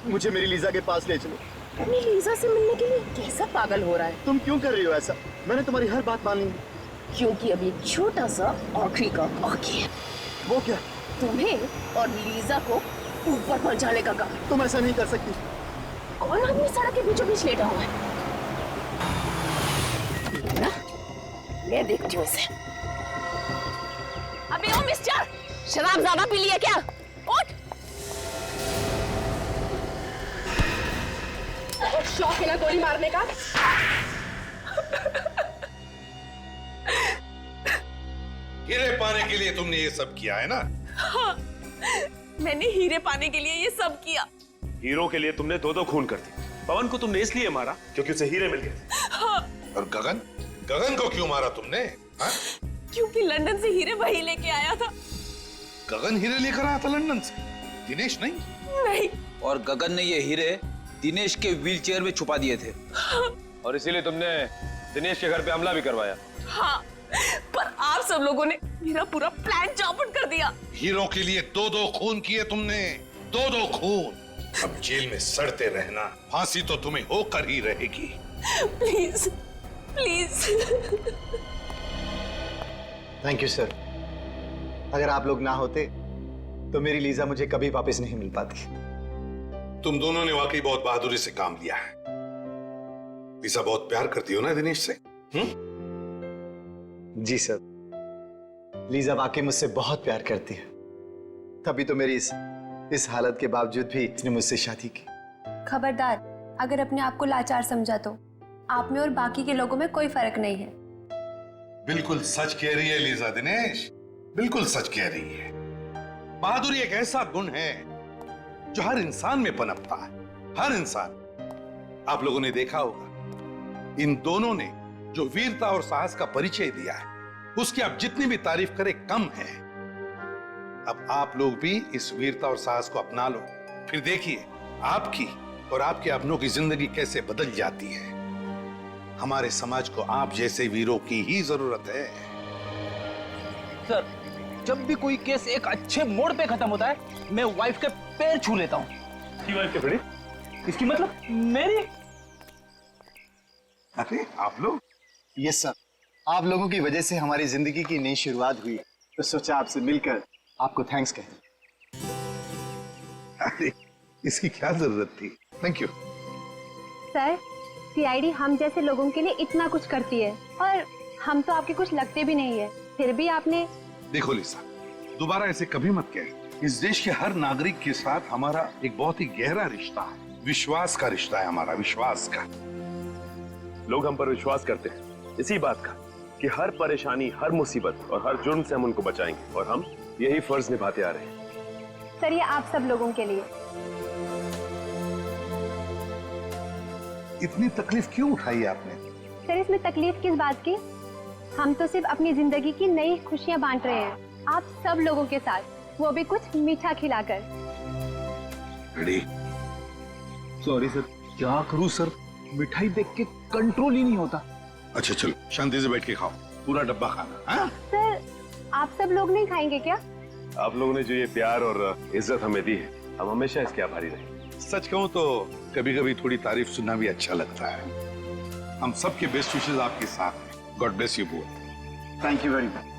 मुझे मेरी लीजा के पास ले चलो। अपनी लीजा से मिलने के लिए कैसा पागल हो रहा है? तुम क्यों कर रही हो ऐसा? मैंने तुम्हारी हर बात मान ली। क्योंकि अभी छोटा सा आखिरी का बाकी है। वो क्या? तुम्हें और लीजा को ऊपर पहुंचाने का काम। तुम ऐसा नहीं कर सकती। कौन आदमी सड़क के बीचों बीच लेटा हुआ है? मैं देखती हूँ इसे। अबे ओ मिस्टर, शराब ज्यादा पी लिया क्या? उठ। शौक है ना गोली मारने का? हीरे पाने के लिए तुमने ये सब किया है ना? हाँ, मैंने हीरे पाने के लिए ये सब किया। हीरो के लिए तुमने दो खून कर दी। पवन को तुमने इसलिए मारा क्योंकि उसे हीरे मिल गए। हाँ। और गगन? गगन को क्यों मारा तुमने? हाँ? क्योंकि लंदन से हीरे वही लेके आया था। गगन हीरे लेकर आया था लंदन से, दिनेश नहीं? नहीं। और गगन ने ये हीरे दिनेश के व्हीलचेयर में छुपा दिए थे। हाँ। और इसीलिए तुमने दिनेश के घर पे हमला भी करवाया। हाँ, पर आप सब लोगों ने मेरा पूरा प्लान चौपट कर दिया। हीरो के लिए दो खून किए तुमने, दो खून। अब जेल में सड़ते रहना, फांसी तो तुम्हें होकर ही रहेगी। Please please. Thank you sir. अगर आप लोग ना होते तो मेरी लीजा मुझे कभी वापस नहीं मिल पाती। तुम दोनों ने वाकई बहुत बहादुरी से काम लिया है। लीजा बहुत प्यार करती हो ना दिनेश से? जी सर, लीजा वाकई मुझसे बहुत प्यार करती है, तभी तो मेरी इस हालत के बावजूद भी इसने मुझसे शादी की। खबरदार, अगर अपने आप को लाचार समझा तो आप में और बाकी के लोगों में कोई फर्क नहीं है। बिल्कुल सच कह रही है लीजा दिनेश, बिल्कुल सच कह रही है। बहादुरी एक ऐसा गुण है जो हर इंसान में पनपता है, हर इंसान। आप लोगों ने देखा होगा, इन दोनों ने जो वीरता और साहस का परिचय दिया है, उसकी आप जितनी भी तारीफ करें कम है। अब आप लोग भी इस वीरता और साहस को अपना लो, फिर देखिए आपकी और आपके अपनों की जिंदगी कैसे बदल जाती है। हमारे समाज को आप जैसे वीरों की ही जरूरत है। सर, जब भी कोई केस एक अच्छे मोड़ पे खत्म होता है, मैं वाइफ के पैर छू लेता हूँ। इसकी वाइफ के पैर? इसकी मतलब मेरी? अरे आप लोग? यस सर, आप लोगों की वजह से हमारी जिंदगी की नई शुरुआत हुई, तो सोचा आपसे मिलकर आपको थैंक्स कहें। अरे इसकी क्या जरूरत थी? थैंक यू सर, सीआईडी हम जैसे लोगों के लिए इतना कुछ करती है और हम तो आपके कुछ लगते भी नहीं है, फिर भी आपने। देखो लिसा, दोबारा ऐसे कभी मत कह। इस देश के हर नागरिक के साथ हमारा एक बहुत ही गहरा रिश्ता है, विश्वास का रिश्ता है हमारा, विश्वास का। लोग हम पर विश्वास करते हैं इसी बात का कि हर परेशानी, हर मुसीबत और हर जुर्म से हम उनको बचाएंगे, और हम यही फर्ज निभाते आ रहे हैं। सर, ये आप सब लोगों के लिए। इतनी तकलीफ क्यों उठाई आपने? सर, इसमें तकलीफ किस बात की? हम तो सिर्फ अपनी जिंदगी की नई खुशियां बांट रहे हैं आप सब लोगों के साथ, वो भी कुछ मीठा खिलाकर। सॉरी सर, क्या करूं सर, मिठाई देख के कंट्रोल ही नहीं होता। अच्छा चलो, शांति से बैठ के खाओ, पूरा डब्बा खाना। हाँ? सर, आप सब लोग नहीं खाएंगे क्या? आप लोगों ने जो ये प्यार और इज्जत हमें दी है, हम हमेशा इसके आभारी रहेंगे। सच कहूं तो कभी कभी थोड़ी तारीफ सुनना भी अच्छा लगता है। हम सबके बेस्ट विशेस आपके साथ हैं। God bless you both. Thank you very much.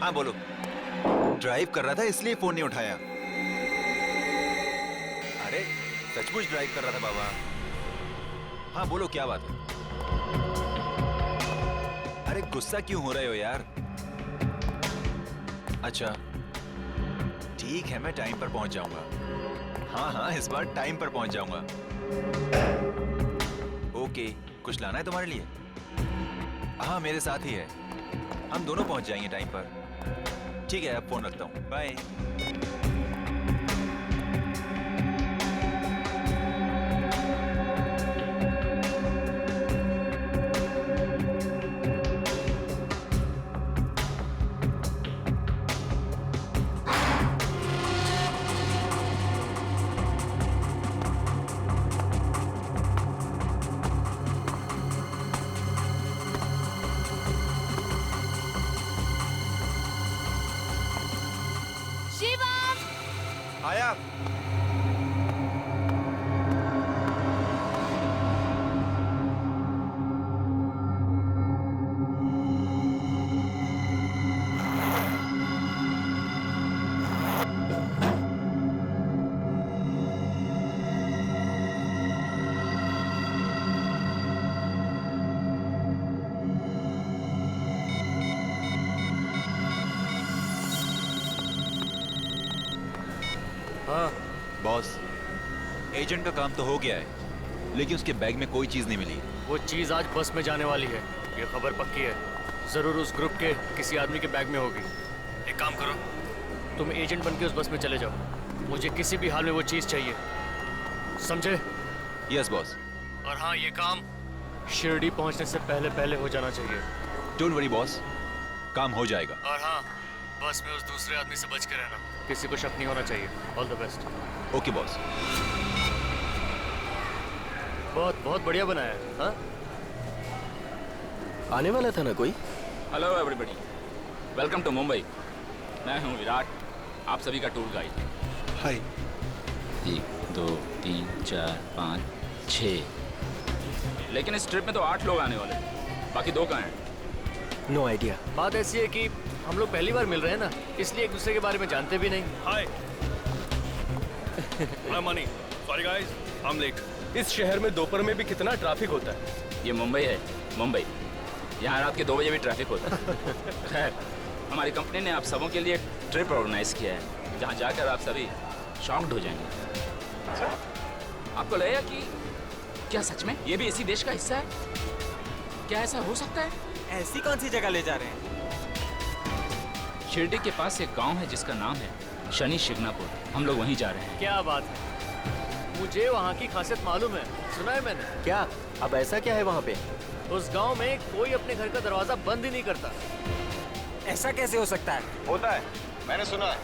हाँ बोलो। ड्राइव कर रहा था इसलिए फोन नहीं उठाया। अरे सचमुच ड्राइव कर रहा था बाबा। हाँ बोलो क्या बात है। अरे गुस्सा क्यों हो रहे हो यार? अच्छा ठीक है, मैं टाइम पर पहुंच जाऊंगा। हाँ हाँ इस बार टाइम पर पहुंच जाऊंगा। ओके, कुछ लाना है तुम्हारे लिए? हाँ मेरे साथ ही है, हम दोनों पहुंच जाएंगे टाइम पर। ठीक है अब फोन रखता हूँ, बाय। आया। हाँ बॉस, एजेंट का काम तो हो गया है, लेकिन उसके बैग में कोई चीज नहीं मिली। वो चीज आज बस में जाने वाली है, ये खबर पक्की है। जरूर उस ग्रुप के किसी आदमी के बैग में होगी। एक काम करो, तुम एजेंट बनके उस बस में चले जाओ। मुझे किसी भी हाल में वो चीज चाहिए, समझे? Yes boss. और हाँ, ये काम शिरडी पहुंचने से पहले पहले हो जाना चाहिए। डोंट वरी बॉस, काम हो जाएगा। और हाँ, बस में उस दूसरे आदमी से बच के रहना, किसी को शक नहीं होना चाहिए। All the best. Okay boss. बहुत बहुत बढ़िया बनाया है। हाँ, आने वाला था ना कोई? Hello everybody, welcome to Mumbai. मैं हूँ विराट, आप सभी का टूर गाइड। हाय। 1 2 3 4 5 6, लेकिन इस ट्रिप में तो 8 लोग आने वाले हैं, बाकी 2 कहाँ हैं? No idea. बात ऐसी है कि हम लोग पहली बार मिल रहे हैं ना, इसलिए एक दूसरे के बारे में जानते भी नहीं। Hi Mani, sorry guys, I'm late. इस शहर में दोपहर में भी कितना ट्रैफिक होता है। ये मुंबई है, मुंबई। यहाँ रात के 2 बजे भी ट्रैफिक होता है। खैर, हमारी कंपनी ने आप सबों के लिए ट्रिप ऑर्गेनाइज किया है, जहाँ जाकर आप सभी शॉक्ड हो जाएंगे। आपको लगेगा कि क्या सच में ये भी इसी देश का हिस्सा है? क्या ऐसा हो सकता है? ऐसी कौन सी जगह ले जा रहे हैं? शिरडी के पास एक गांव है जिसका नाम है शनि शिंगणापुर। हम लोग वहीं जा रहे हैं। क्या बात है, मुझे वहाँ की खासियत मालूम है, सुना है मैंने। क्या? अब ऐसा क्या है वहाँ पे? उस गांव में कोई अपने घर का दरवाजा बंद ही नहीं करता। ऐसा कैसे हो सकता है? होता है, मैंने सुना है।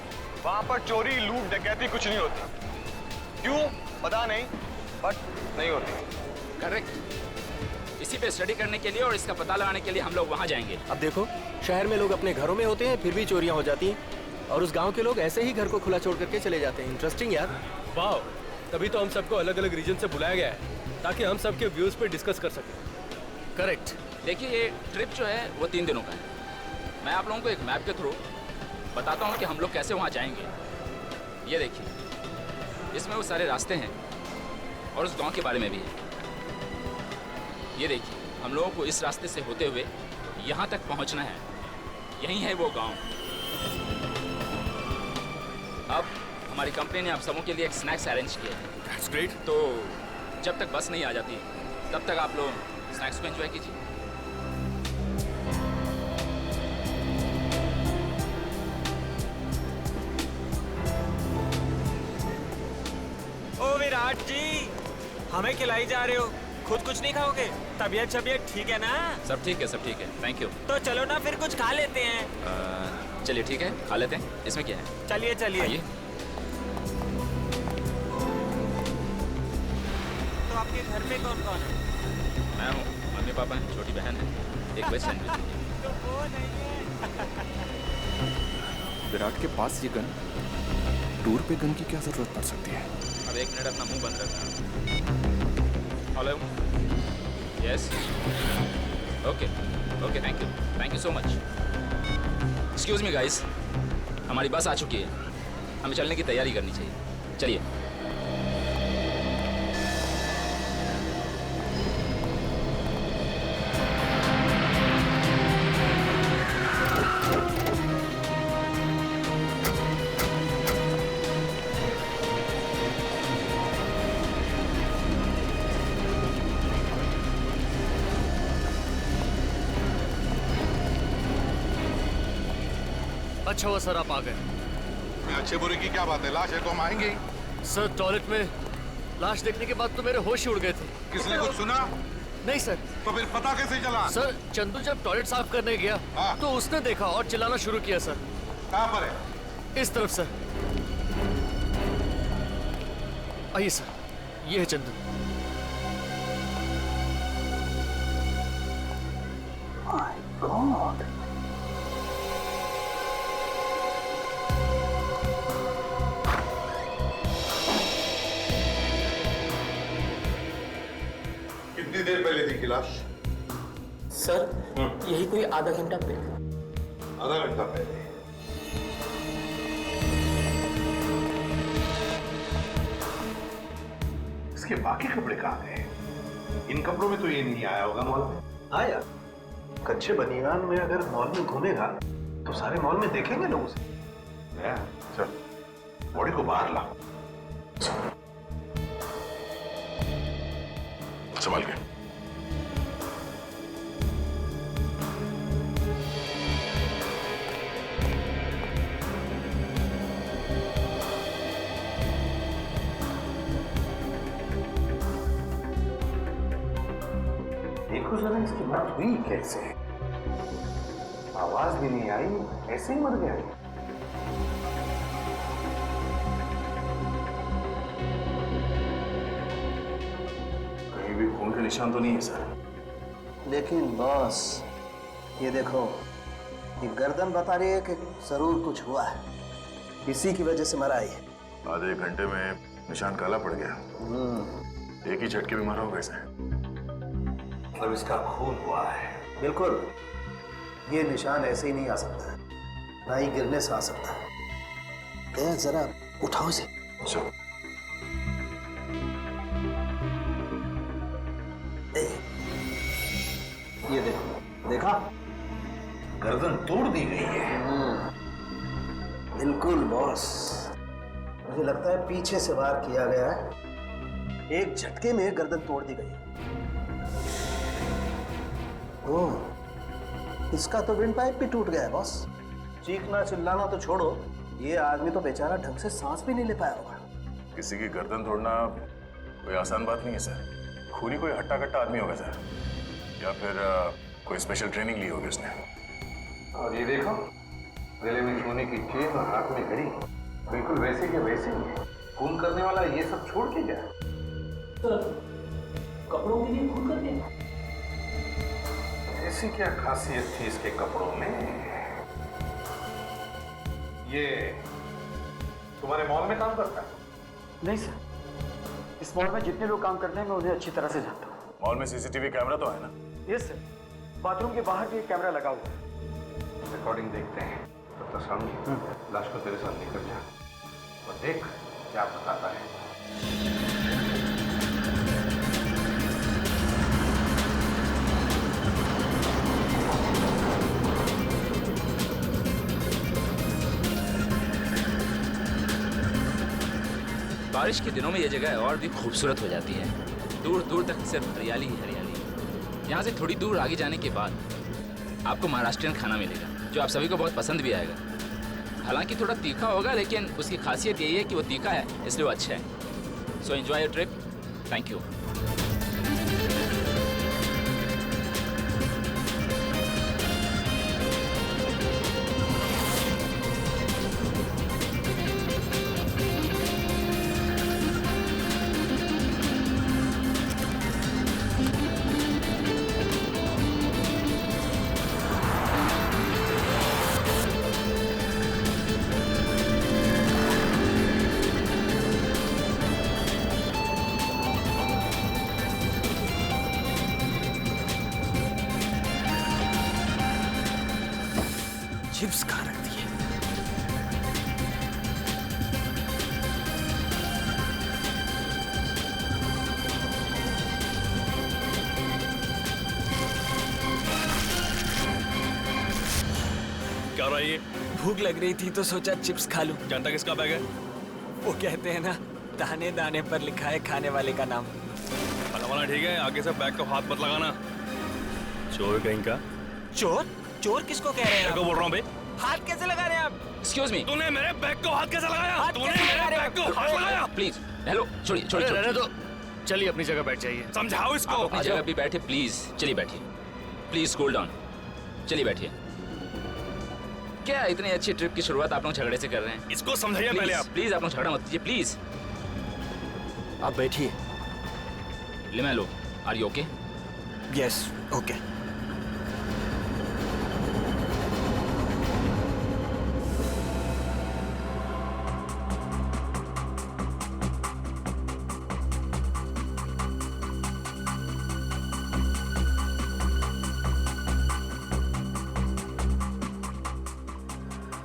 वहाँ पर चोरी, लूट, डकैती कुछ नहीं होती। क्यों पता नहीं, बट नहीं होती। करेक्ट। इसी पे स्टडी करने के लिए और इसका पता लगाने के लिए हम लोग वहाँ जाएंगे। अब देखो, शहर में लोग अपने घरों में होते हैं फिर भी चोरियां हो जाती हैं, और उस गांव के लोग ऐसे ही घर को खुला छोड़ करके चले जाते हैं। इंटरेस्टिंग यार। वाह, तभी तो हम सबको अलग अलग रीजन से बुलाया गया है, ताकि हम सबके व्यूज पे डिस्कस कर सकें। करेक्ट। देखिए, ये ट्रिप जो है वो 3 दिनों का है। मैं आप लोगों को एक मैप के थ्रू बताता हूँ कि हम लोग कैसे वहाँ जाएंगे। ये देखिए, इसमें वो सारे रास्ते हैं और उस गांव के बारे में भी है। ये देखिए, हम लोगों को इस रास्ते से होते हुए यहाँ तक पहुँचना है। यही है वो गांव। अब हमारी कंपनी ने आप सबों के लिए एक स्नैक्स अरेंज किया है। That's great। तो जब तक बस नहीं आ जाती तब तक आप लोग स्नैक्स को एंजॉय कीजिए। ओ विराट जी, हमें खिलाई जा रहे हो, खुद कुछ नहीं खाओगे? तबीयत शबीयत ठीक है ना? सब ठीक है, सब ठीक है, थैंक यू। तो चलो ना फिर कुछ खा लेते हैं। चलिए ठीक है, खा लेते हैं। इसमें क्या है? चलिए चलिए। आइए। तो आपके घर में कौन कौन है? मैं हूँ, मम्मी पापा हैं, छोटी बहन है, एक बेस्ट फ्रेंड भी। तो वो नहीं है। विराट के पास ये गन, टूर पे गन की क्या जरूरत पड़ सकती है? अब 1 मिनट अपना मुंह बंद रखना। Hello, yes, okay okay, thank you so much. Excuse me guys, हमारी बस आ चुकी है, हमें चलने की तैयारी करनी चाहिए। चलिए। अच्छा हुआ सर आप आ गए। मैं अच्छे बुरे की क्या बात है, लाश है तो हम आएंगे ही। सर टॉयलेट में लाश देखने के बाद तो मेरे होश ही उड़ गए थे। किसने कुछ सुना? नहीं सर। तो फिर पता कैसे चला? सर चंदू जब टॉयलेट साफ करने गया तो उसने देखा और चिल्लाना शुरू किया सर। कहाँ पर है? इस तरफ सर। आइए सर, ये है चंदू। My God. कितनी देर पहले थी की लाश? सर यही कोई आधा घंटा पहले। आधा घंटा पहले? इसके बाकी कपड़े कहाँ गए? इन कपड़ों में तो ये नहीं आया होगा मॉल में। आया? कच्चे बनियान में अगर मॉल में घूमेगा तो सारे मॉल में देखेंगे लोग उसे। चल बॉडी को बाहर ला। संभाल के। देखो जरा इसकी मौत हुई कैसे? आवाज भी नहीं आई, ऐसे ही मर गया। कहीं भी खून के निशान तो नहीं है सर। लेकिन बॉस ये देखो, ये गर्दन बता रही है कि जरूर कुछ हुआ है, इसी की वजह से मरा है। आधे एक घंटे में निशान काला पड़ गया। एक ही झटके में मरा होगा इसे। अब इसका खून हुआ है। बिल्कुल, ये निशान ऐसे ही नहीं आ सकता, ना ही गिरने से आ सकता। जरा उठाओ इसे। ये देखो, देखा? गर्दन तोड़ दी गई है। बिल्कुल बॉस, मुझे लगता है पीछे से वार किया गया है, एक झटके में गर्दन तोड़ दी गई। ओह, इसका तो विंड पाइप भी टूट गया है बॉस। चीखना चिल्लाना तो छोड़ो, ये आदमी तो बेचारा ढंग से सांस भी नहीं ले पाया होगा। किसी की गर्दन तोड़ना कोई आसान बात नहीं है सर। खूनी कोई हट्टा कट्टा आदमी होगा सर, या फिर कोई स्पेशल ट्रेनिंग ली होगी उसने। और ये देखो, गले में सोने की चेन और हाथ में घड़ी, बिल्कुल वैसे के वैसे ही है। खून करने वाला ये सब छोड़ के जाए। कपड़ों के लिए खून करते हैं? ऐसी क्या खासियत थी इसके कपड़ों में? ये तुम्हारे मॉल में काम करता है? नहीं सर, इस मॉल में जितने लोग काम करते हैं मैं उन्हें अच्छी तरह से जानता हूँ। मॉल में सीसीटीवी कैमरा तो है ना? यस सर, बाथरूम के बाहर भी एक कैमरा लगा हुआ है। रिकॉर्डिंग देखते हैं। तब तक सामने लाश को तेरे साथ लेकर जा और देख क्या बताता है। बारिश के दिनों में ये जगह और भी खूबसूरत हो जाती है। दूर दूर तक सिर्फ हरियाली ही हरियाली। यहाँ से थोड़ी दूर आगे जाने के बाद आपको महाराष्ट्रियन खाना मिलेगा, जो आप सभी को बहुत पसंद भी आएगा। हालांकि थोड़ा तीखा होगा, लेकिन उसकी खासियत यही है कि वो तीखा है, इसलिए वो अच्छा है। So enjoy your trip. Thank you. Chips खा रख दिए। क्या हो रहा है ये? भूख लग रही थी तो सोचा चिप्स खा लूं। जानता किसका बैग है? वो कहते हैं ना, दाने दाने पर लिखा है खाने वाले का नाम। वाला ठीक है, आगे से बैग को हाथ मत लगाना। चोर कहीं का। चोर? चोर किसको कह रहे हैं? को बोल रहा हूँ बे। हाथ कैसे लगा रहे हैं आप? Excuse me. तूने मेरे बैग को हाथ कैसे लगाया? तूने मेरे बैग को हाथ लगाया? प्लीज हेलो, छोड़िए छोड़िए। रहने दो। चलिए अपनी जगह बैठ जाइए। समझाओ इसको। आप अपनी जगह भी बैठे प्लीज। चलिए बैठिए। Please cool down. चलिए बैठिए। क्या इतनी अच्छी ट्रिप की शुरुआत आप लोग झगड़े से कर रहे हैं? इसको समझाइए पहले आप। प्लीज आप लोग झगड़ा मत कीजिए प्लीज। आप बैठिए। Limelo, are you okay? Yes, okay.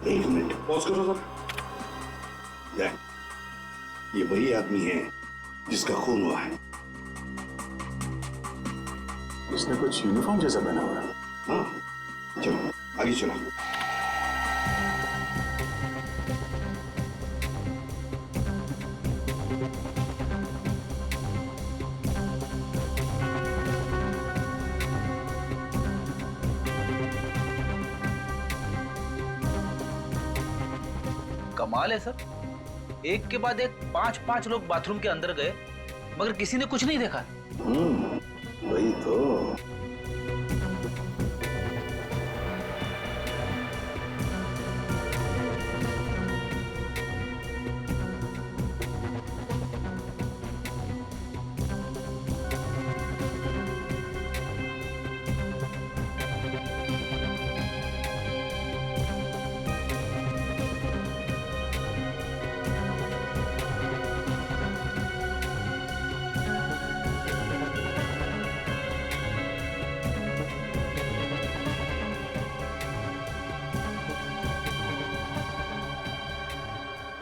एक मिनट पॉज करो सर। ये वही आदमी है जिसका खून हुआ है। इसने कुछ यूनिफॉर्म जैसा पहना हुआ है। हाँ चलो आगे चलो। कमाल है सर, एक के बाद एक 5-5 लोग बाथरूम के अंदर गए मगर किसी ने कुछ नहीं देखा। वही तो।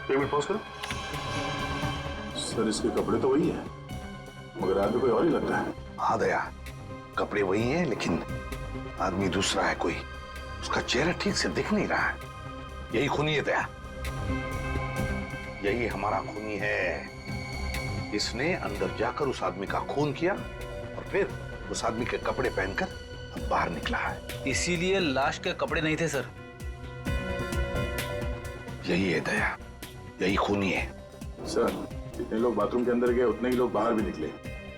पेमेंट पॉज करो। सर इसके कपड़े तो वही है मगर आदमी कोई और ही लग रहा है। हाँ दया, कपड़े वही हैं लेकिन आदमी दूसरा है कोई। उसका चेहरा ठीक से दिख नहीं रहा है। यही खूनी है दया, यही हमारा खूनी है। इसने अंदर जाकर उस आदमी का खून किया और फिर उस आदमी के कपड़े पहनकर अब बाहर निकला है। इसीलिए लाश के कपड़े नहीं थे सर। यही है दया, यही खूनी है। सर जितने लोग बाथरूम के अंदर गए उतने ही लोग बाहर भी निकले।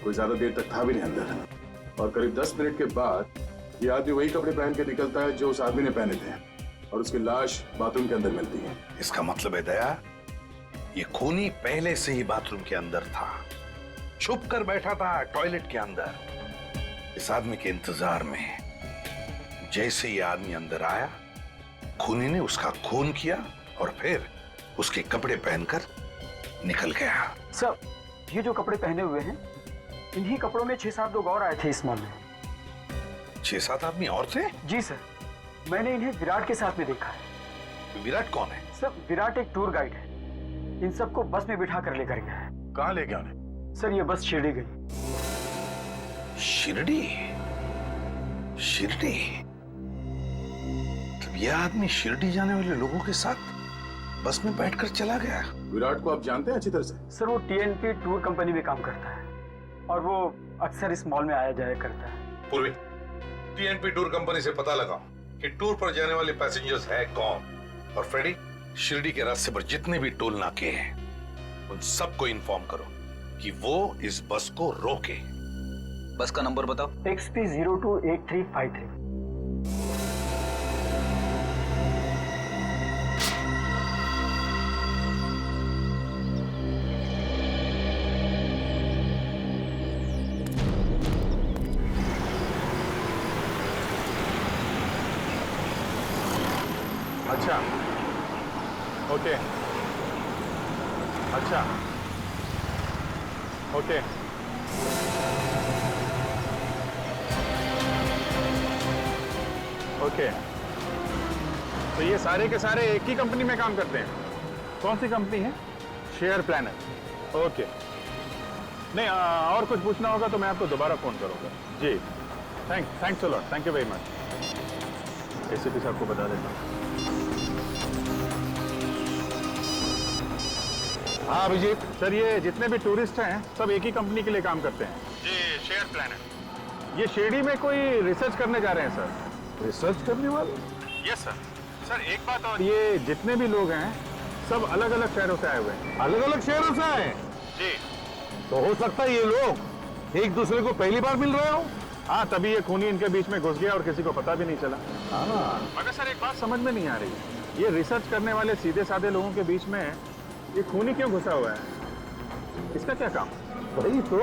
कोई ज्यादा देर तक था भी नहीं अंदर। और करीब 10 मिनट के बाद ये आदमी वही कपड़े पहन के निकलता है जो उस आदमी ने पहने थे और उसकी लाश बाथरूम के अंदर मिलती है। इसका मतलब है दया, ये खूनी पहले से ही बाथरूम के अंदर था, छुप कर बैठा था टॉयलेट के अंदर इस आदमी के इंतजार में। जैसे ये आदमी अंदर आया, खूनी ने उसका खून किया और फिर उसके कपड़े पहनकर निकल गया। सर ये जो कपड़े पहने हुए हैं, इन्हीं कपड़ों में 6-7 लोग और आए थे इस मॉल में। 6-7 आदमी और थे? जी सर, मैंने इन्हें विराट के साथ में देखा है। विराट कौन है? सर विराट एक टूर गाइड है। इन सबको बस में बिठा कर लेकर गया है। कहाँ ले गया उन्हें? सर ये बस शिरडी गई। शिरडी? शिरडी? तब यह आदमी शिरडी जाने वाले लोगों के साथ बस में बैठकर चला गया। विराट को आप जानते हैं अच्छी तरह से? सर वो TNP टूर कंपनी में काम करता है और वो अक्सर इस मॉल में आया जाया करता है। पूर्वी, TNP टूर कंपनी से पता लगाओ कि टूर पर जाने वाले पैसेंजर्स है कौन। और फ्रेडी, शिरडी के रास्ते पर जितने भी टोल नाके हैं उन सबको इन्फॉर्म करो कि वो इस बस को रोके। बस का नंबर बताओ। XP 028353। अच्छा ओके, अच्छा ओके। ओके तो ये सारे के सारे एक ही कंपनी में काम करते हैं? कौन सी कंपनी है? Share planner. ओके, नहीं और कुछ पूछना होगा तो मैं आपको दोबारा फोन करूंगा। जी thanks a lot, thank you very much. ACP साहब को बता देता हूँ। हाँ अभिजीत सर, ये जितने भी टूरिस्ट हैं सब एक ही कंपनी के लिए काम करते हैं जी, शेयर प्लानर। ये शिरडी में कोई रिसर्च करने जा रहे हैं सर। रिसर्च करने वाले? Yes sir. सर एक बात और, ये जितने भी लोग हैं सब अलग अलग शहरों से आए हुए हैं। अलग अलग शहरों से आए? जी। तो हो सकता है ये लोग एक दूसरे को पहली बार मिल रहे हो। हाँ, तभी ये खूनी इनके बीच में घुस गया और किसी को पता भी नहीं चला। हाँ। मगर सर एक बात समझ में नहीं आ रही, ये रिसर्च करने वाले सीधे साधे लोगों के बीच में ये खूनी क्यों घुसा हुआ है? इसका क्या काम? वही तो,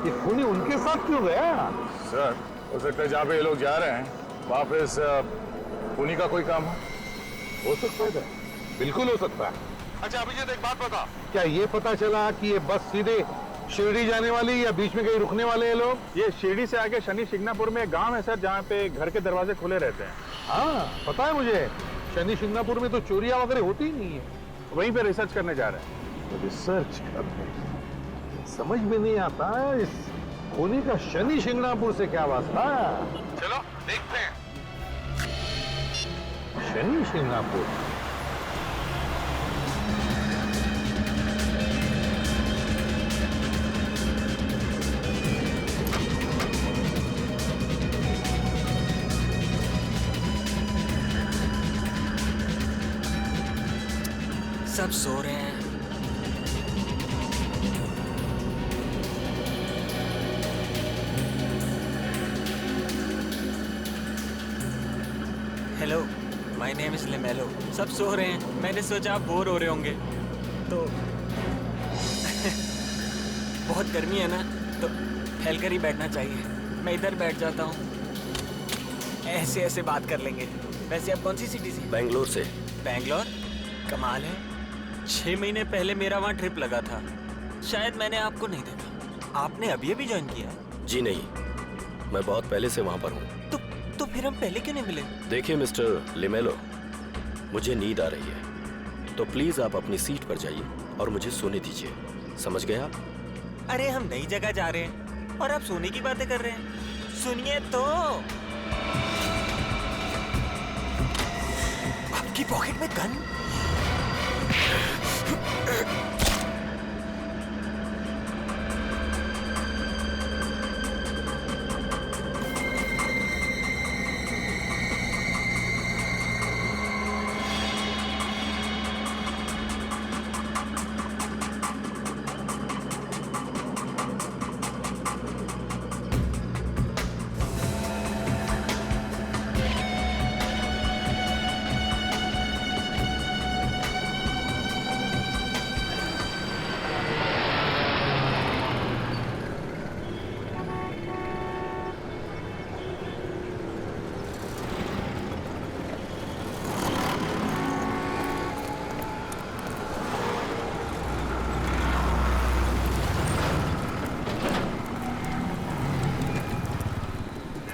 ये खूनी उनके साथ क्यों गया? सर हो सकता है जहाँ पे ये लोग जा रहे हैं वहाँ पे इस खूनी का कोई काम हो सकता है, बिल्कुल हो सकता है। अच्छा अभिजीत एक बात बता, क्या ये पता चला कि ये बस सीधे शिरडी जाने वाली या बीच में कहीं रुकने वाले हैं लोग? ये शिरडी से आगे शनि शिंगणापुर में एक गांव है सर, जहाँ पे घर के दरवाजे खुले रहते हैं। हाँ पता है मुझे, शनि शिंगणापुर में तो चोरियां वगैरह होती ही नहीं है। वहीं पे रिसर्च करने जा रहे हैं। रिसर्च करने? समझ में नहीं आता इस खूनी का शनि शिंगणापुर से क्या वास्ता। चलो देखते हैं। शनि शिंगणापुर? सब सो रहे हैं। Hello, my name is Limelo. सब सो रहे हैं, मैंने सोचा आप बोर हो रहे होंगे तो बहुत गर्मी है ना, तो फैलकर ही बैठना चाहिए। मैं इधर बैठ जाता हूँ, ऐसे ऐसे बात कर लेंगे। वैसे आप कौन सी सिटी से? बेंगलोर से। बेंगलोर? कमाल है, 6 महीने पहले मेरा वहाँ ट्रिप लगा था, शायद मैंने आपको नहीं देखा। आपने अभी अभी ज्वाइन किया? जी नहीं, मैं बहुत पहले से वहाँ पर हूँ। तो फिर हम पहले क्यों नहीं मिले? देखिए मिस्टर लिमेलो, मुझे नींद आ रही है, तो प्लीज आप अपनी सीट पर जाइए और मुझे सोने दीजिए, समझ गए आप? अरे हम नई जगह जा रहे हैं और आप सोने की बातें कर रहे हैं, सुनिए तो। आपकी पॉकेट में गन?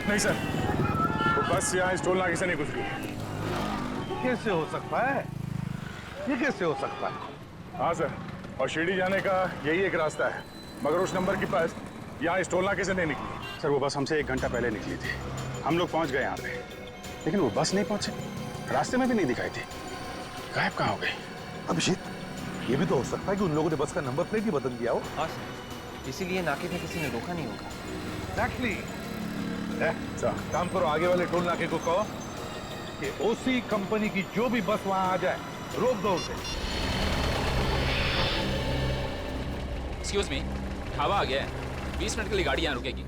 नहीं सर, वो बस यहाँ इस टोल नाके से नहीं गुजरी। कैसे हो सकता है? ये कैसे हो सकता है? हाँ सर, और शिरडी जाने का यही एक रास्ता है, मगर उस नंबर की बस यहाँ इस टोल नाके से नहीं निकली। सर वो बस हमसे 1 घंटा पहले निकली थी, हम लोग पहुँच गए यहाँ पे, लेकिन वो बस नहीं पहुँचे, रास्ते में भी नहीं दिखाई थी। गायब कहाँ हो गई? अभिजीत, ये भी तो हो सकता है कि उन लोगों ने बस का नंबर प्लेट ही बदल दिया हो। हाँ सर, इसीलिए नाके पे किसी ने रोका नहीं होगा। Exactly. काम करो, आगे वाले टोल नाके को कहो कि उसी कंपनी की जो भी बस वहां आ जाए रोक दो उसे। एक्सक्यूज मी, हवा आ गया है, 20 मिनट के लिए गाड़ी यहाँ रुकेगी।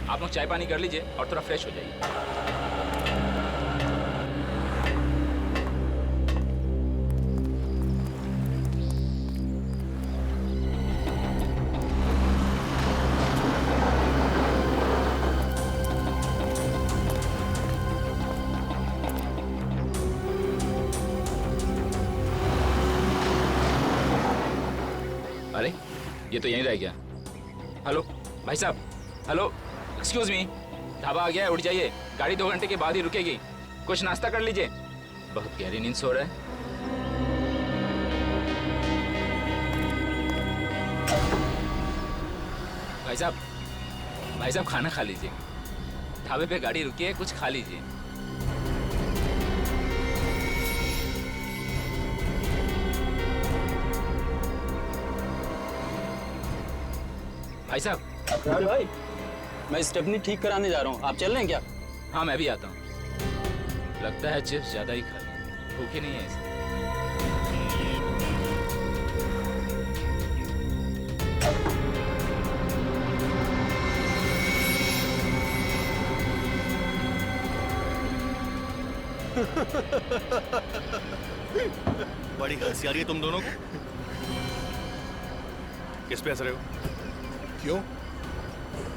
आप लोग चाय पानी कर लीजिए और थोड़ा फ्रेश हो जाइए। अरे ये तो यहीं रह गया। हेलो भाई साहब, हेलो एक्सक्यूज मी, ढाबा आ गया है, उठ जाइए, गाड़ी 2 घंटे के बाद ही रुकेगी, कुछ नाश्ता कर लीजिए। बहुत गहरी नींद सो रहे हैं। भाई साहब खाना खा लीजिए। ढाबे पे गाड़ी रुकी है, कुछ खा लीजिए। भाई साहब। भाई मैं स्टेपनी ठीक कराने जा रहा हूँ, आप चल रहे हैं क्या? हाँ मैं भी आता हूँ। लगता है चिप्स ज्यादा ही खा ली, भूखी नहीं है इसे। बड़ी हंसी आ रही है तुम दोनों को। किस पे हंस रहे हो? क्यों?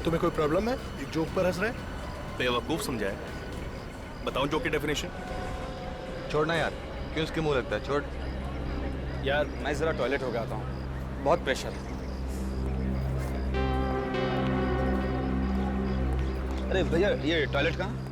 तुम्हें कोई प्रॉब्लम है? एक जोक पर हंस रहे? बेवकूफ समझाए। बताओ जोक की डेफिनेशन। छोड़ना यार, क्यों उसके मुंह लगता है? छोड़ यार मैं जरा टॉयलेट हो गया आता हूँ, बहुत प्रेशर है। अरे भैया ये टॉयलेट कहाँ?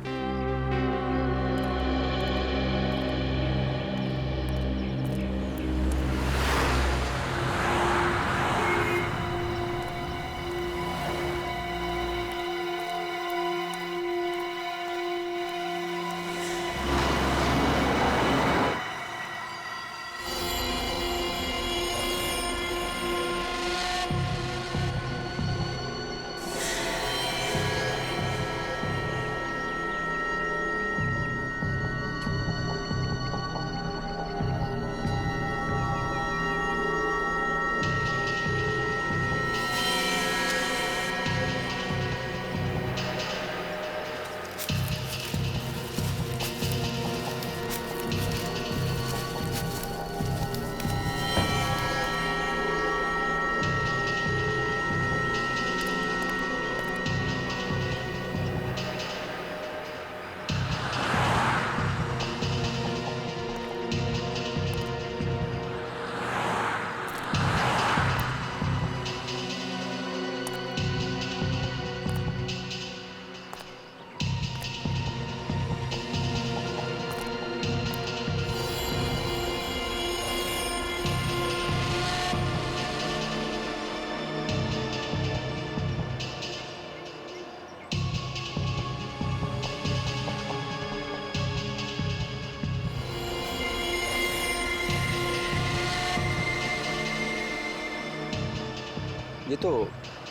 ये तो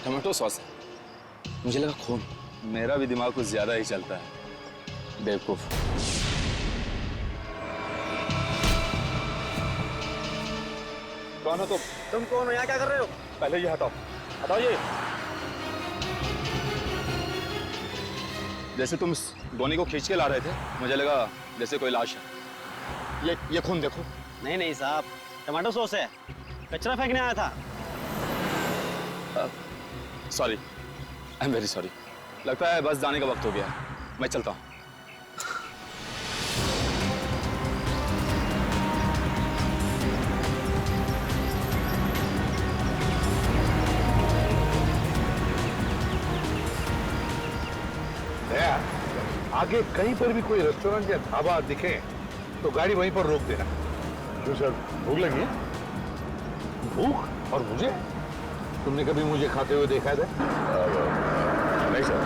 टमाटो सॉस है, मुझे लगा खून। मेरा भी दिमाग कुछ ज्यादा ही चलता है, बेवकूफ। कौन हो तुम कौन हो? यहाँ क्या कर रहे हो? पहले ये हटाओ, हटाओ ये। जैसे तुम इस डोनी को खींच के ला रहे थे, मुझे लगा जैसे कोई लाश है। ये खून देखो। नहीं नहीं साहब, टमाटो सॉस है, कचरा फेंकने आया था। Sorry, I am very sorry. लगता है बस जाने का वक्त हो गया, मैं चलता हूँ। आगे कहीं पर भी कोई रेस्टोरेंट या ढाबा दिखे तो गाड़ी वहीं पर रोक देना। क्यों सर, भूख लगी है? भूख? और मुझे? तुमने कभी मुझे खाते हुए देखा है? नहीं सर।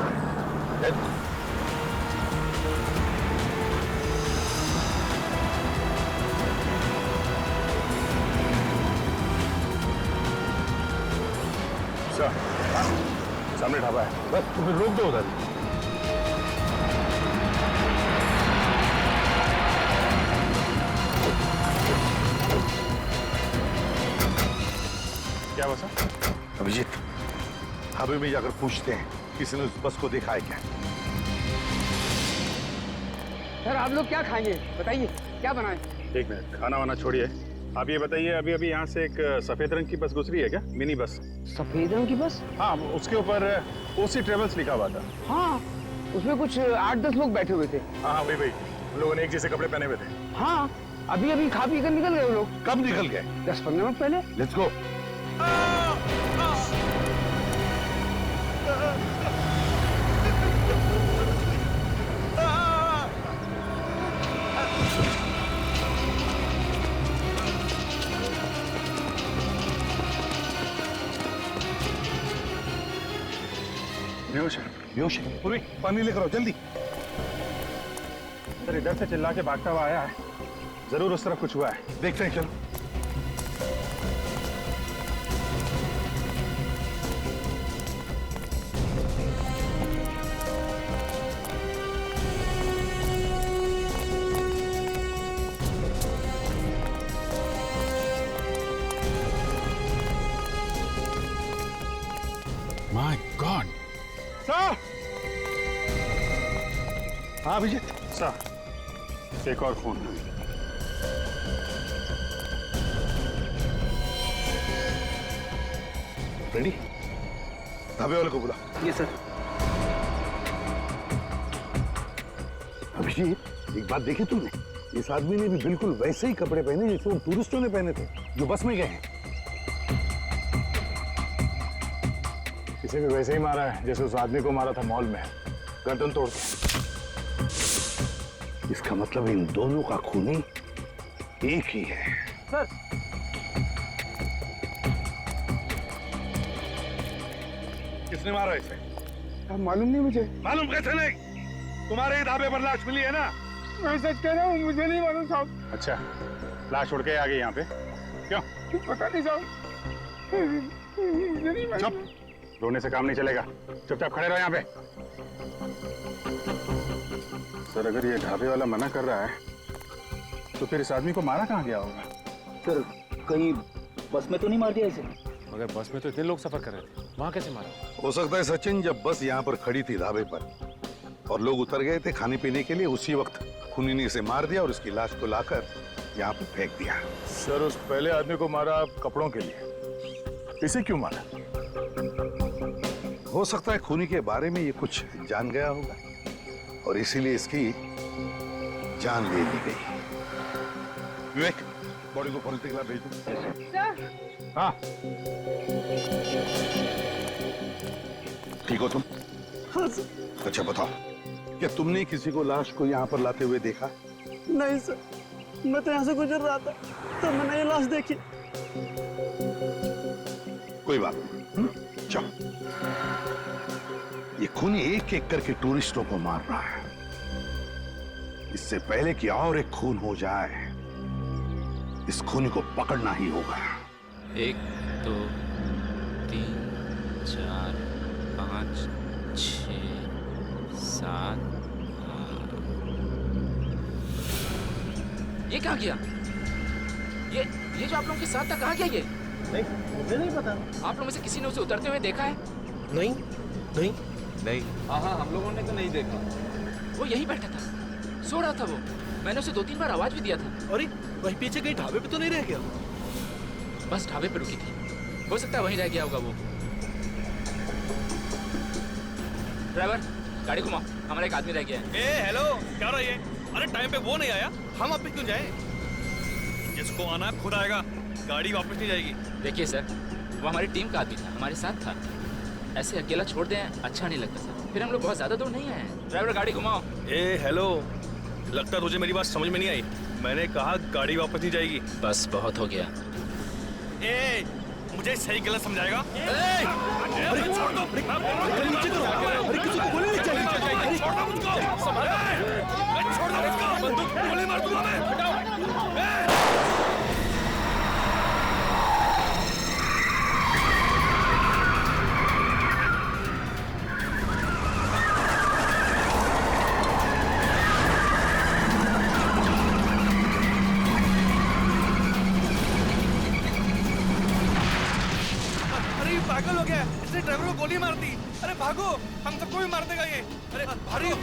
सर, सामने ढाबा है, बस तुम्हें रोक दो उधर। क्या बसा? अभिजीत, ढाबे में जाकर पूछते हैं किसी ने उस बस को देखा है क्या? सर आप लोग क्या खाएंगे बताइए, क्या बनाएं? एक मिनट, खाना वाना छोड़िए, आप ये बताइए, अभी अभी यहाँ से एक सफेद रंग की बस गुजरी है क्या? Mini bus. सफेद रंग की बस? हाँ, उसके ऊपर ओसी ट्रेवल्स लिखा हुआ था। हाँ, उसमें कुछ 8-10 लोग बैठे हुए थे। हाँ वही वही, उन लोगों ने एक जैसे कपड़े पहने हुए थे। हाँ, अभी अभी खा पी कर निकल गए वो लोग। कब निकल गए? 10-15 मिनट पहले। Let's go. बेहोश है, बेहोश है। पूरी पानी लेकर आओ जल्दी। सर इधर से चिल्ला के भागता हुआ आया है, जरूर उस तरफ कुछ हुआ है, देखते हैं, चलो। My God. सर। हाँ अभिजीत। सर एक और फोन। रेडी? ढाबे वाले को बुला। ये सर। अभिजीत, एक बात देखी तुमने? इस आदमी ने भी बिल्कुल वैसे ही कपड़े पहने जैसे वो टूरिस्टों ने पहने थे जो बस में गए हैं। इसे भी वैसे ही मारा है जैसे उस आदमी को मारा था मॉल में, गर्दन तोड़ के। इसका मतलब इन दोनों का खूनी एक ही है। सर। किसने मारा इसे? मालूम नहीं मुझे। मालूम कैसे नहीं? तुम्हारे ही ढाबे पर लाश मिली है ना? मैं सच कह रहा हूँ, मुझे नहीं मालूम साहब। अच्छा, लाश उड़ के आ गई यहाँ पे? क्यों? पता नहीं साहब, मुझे नहीं मालूम। चुप, रोने से काम नहीं चलेगा, चुपचाप खड़े रहो यहाँ पे। सर अगर ये ढाबे वाला मना कर रहा है तो फिर इस आदमी को मारा कहाँ गया होगा? सर कहीं बस में तो नहीं मार दिया इसे? मगर बस में तो इतने लोग सफर कर रहे थे, वहां कैसे मारा? हो सकता है सचिन, जब बस यहाँ पर खड़ी थी ढाबे पर और लोग उतर गए थे खाने पीने के लिए, उसी वक्त खूनी ने इसे मार दिया और इसकी लाश को लाकर यहाँ पर फेंक दिया। सर उस पहले आदमी को मारा कपड़ों के लिए, इसे क्यों मारा? हो सकता है खूनी के बारे में ये कुछ जान गया होगा और इसीलिए इसकी जान ले ली गई। विवेक, बॉडी को फॉरेंसिक लैब भेज दो। सर। हाँ ठीक हो तुम? हाँ सर। अच्छा बताओ, क्या तुमने किसी को लाश को यहाँ पर लाते हुए देखा? नहीं सर, मैं तो यहाँ से गुजर रहा था तो मैंने ये लाश देखी। कोई बात नहीं, चलो। ये खूनी एक एक करके टूरिस्टों को मार रहा है। इससे पहले कि और एक खून हो जाए, इस खूनी को पकड़ना ही होगा। 1 2 3 4 5 6 7। ये कहाँ गया? ये जो आप लोगों के साथ था कहाँ गया ये? नहीं, मुझे नहीं पता। आप लोगों में से किसी ने उसे उतरते हुए देखा है? नहीं नहीं नहीं। हाँ, हम लोगों ने तो नहीं देखा। वो यहीं बैठा था, सो रहा था वो। मैंने उसे 2-3 बार आवाज भी दिया था। अरे वहीं पीछे कहीं ढाबे पे तो नहीं रह गया? बस ढाबे पे रुकी थी, हो सकता है वहीं रह गया होगा वो। ड्राइवर गाड़ी घुमाओ, हमारा एक आदमी रह गया है। ए हेलो, क्या रहा ये? अरे टाइम पे वो नहीं आया, हम अब भी क्यों जाएं? जिसको आना है खुद आएगा, गाड़ी वापस नहीं जाएगी। देखिए सर, वो हमारी टीम का आदमी था, हमारे साथ था। ऐसे अकेला छोड़ दें अच्छा नहीं लगता सर, फिर हम लोग बहुत ज्यादा दूर नहीं आए हैं। ड्राइवर गाड़ी घुमाओ। ए हेलो, लगता तुझे मेरी बात समझ में नहीं आई। मैंने कहा गाड़ी वापस नहीं जाएगी। बस बहुत हो गया। ए मुझे सही गलत समझाएगा? अरे छोड़ दो, नीचे करो। अरे किसी को गोली नहीं चलेगी। छोड़ दो मुझको। छोड़ दो मुझको, गोली मार दूंगा मैं। पागल हो गया, इसने ड्राइवर को गोली मार दी। अरे भागो, हम सबको भी मार देगा ये। अरे भागो।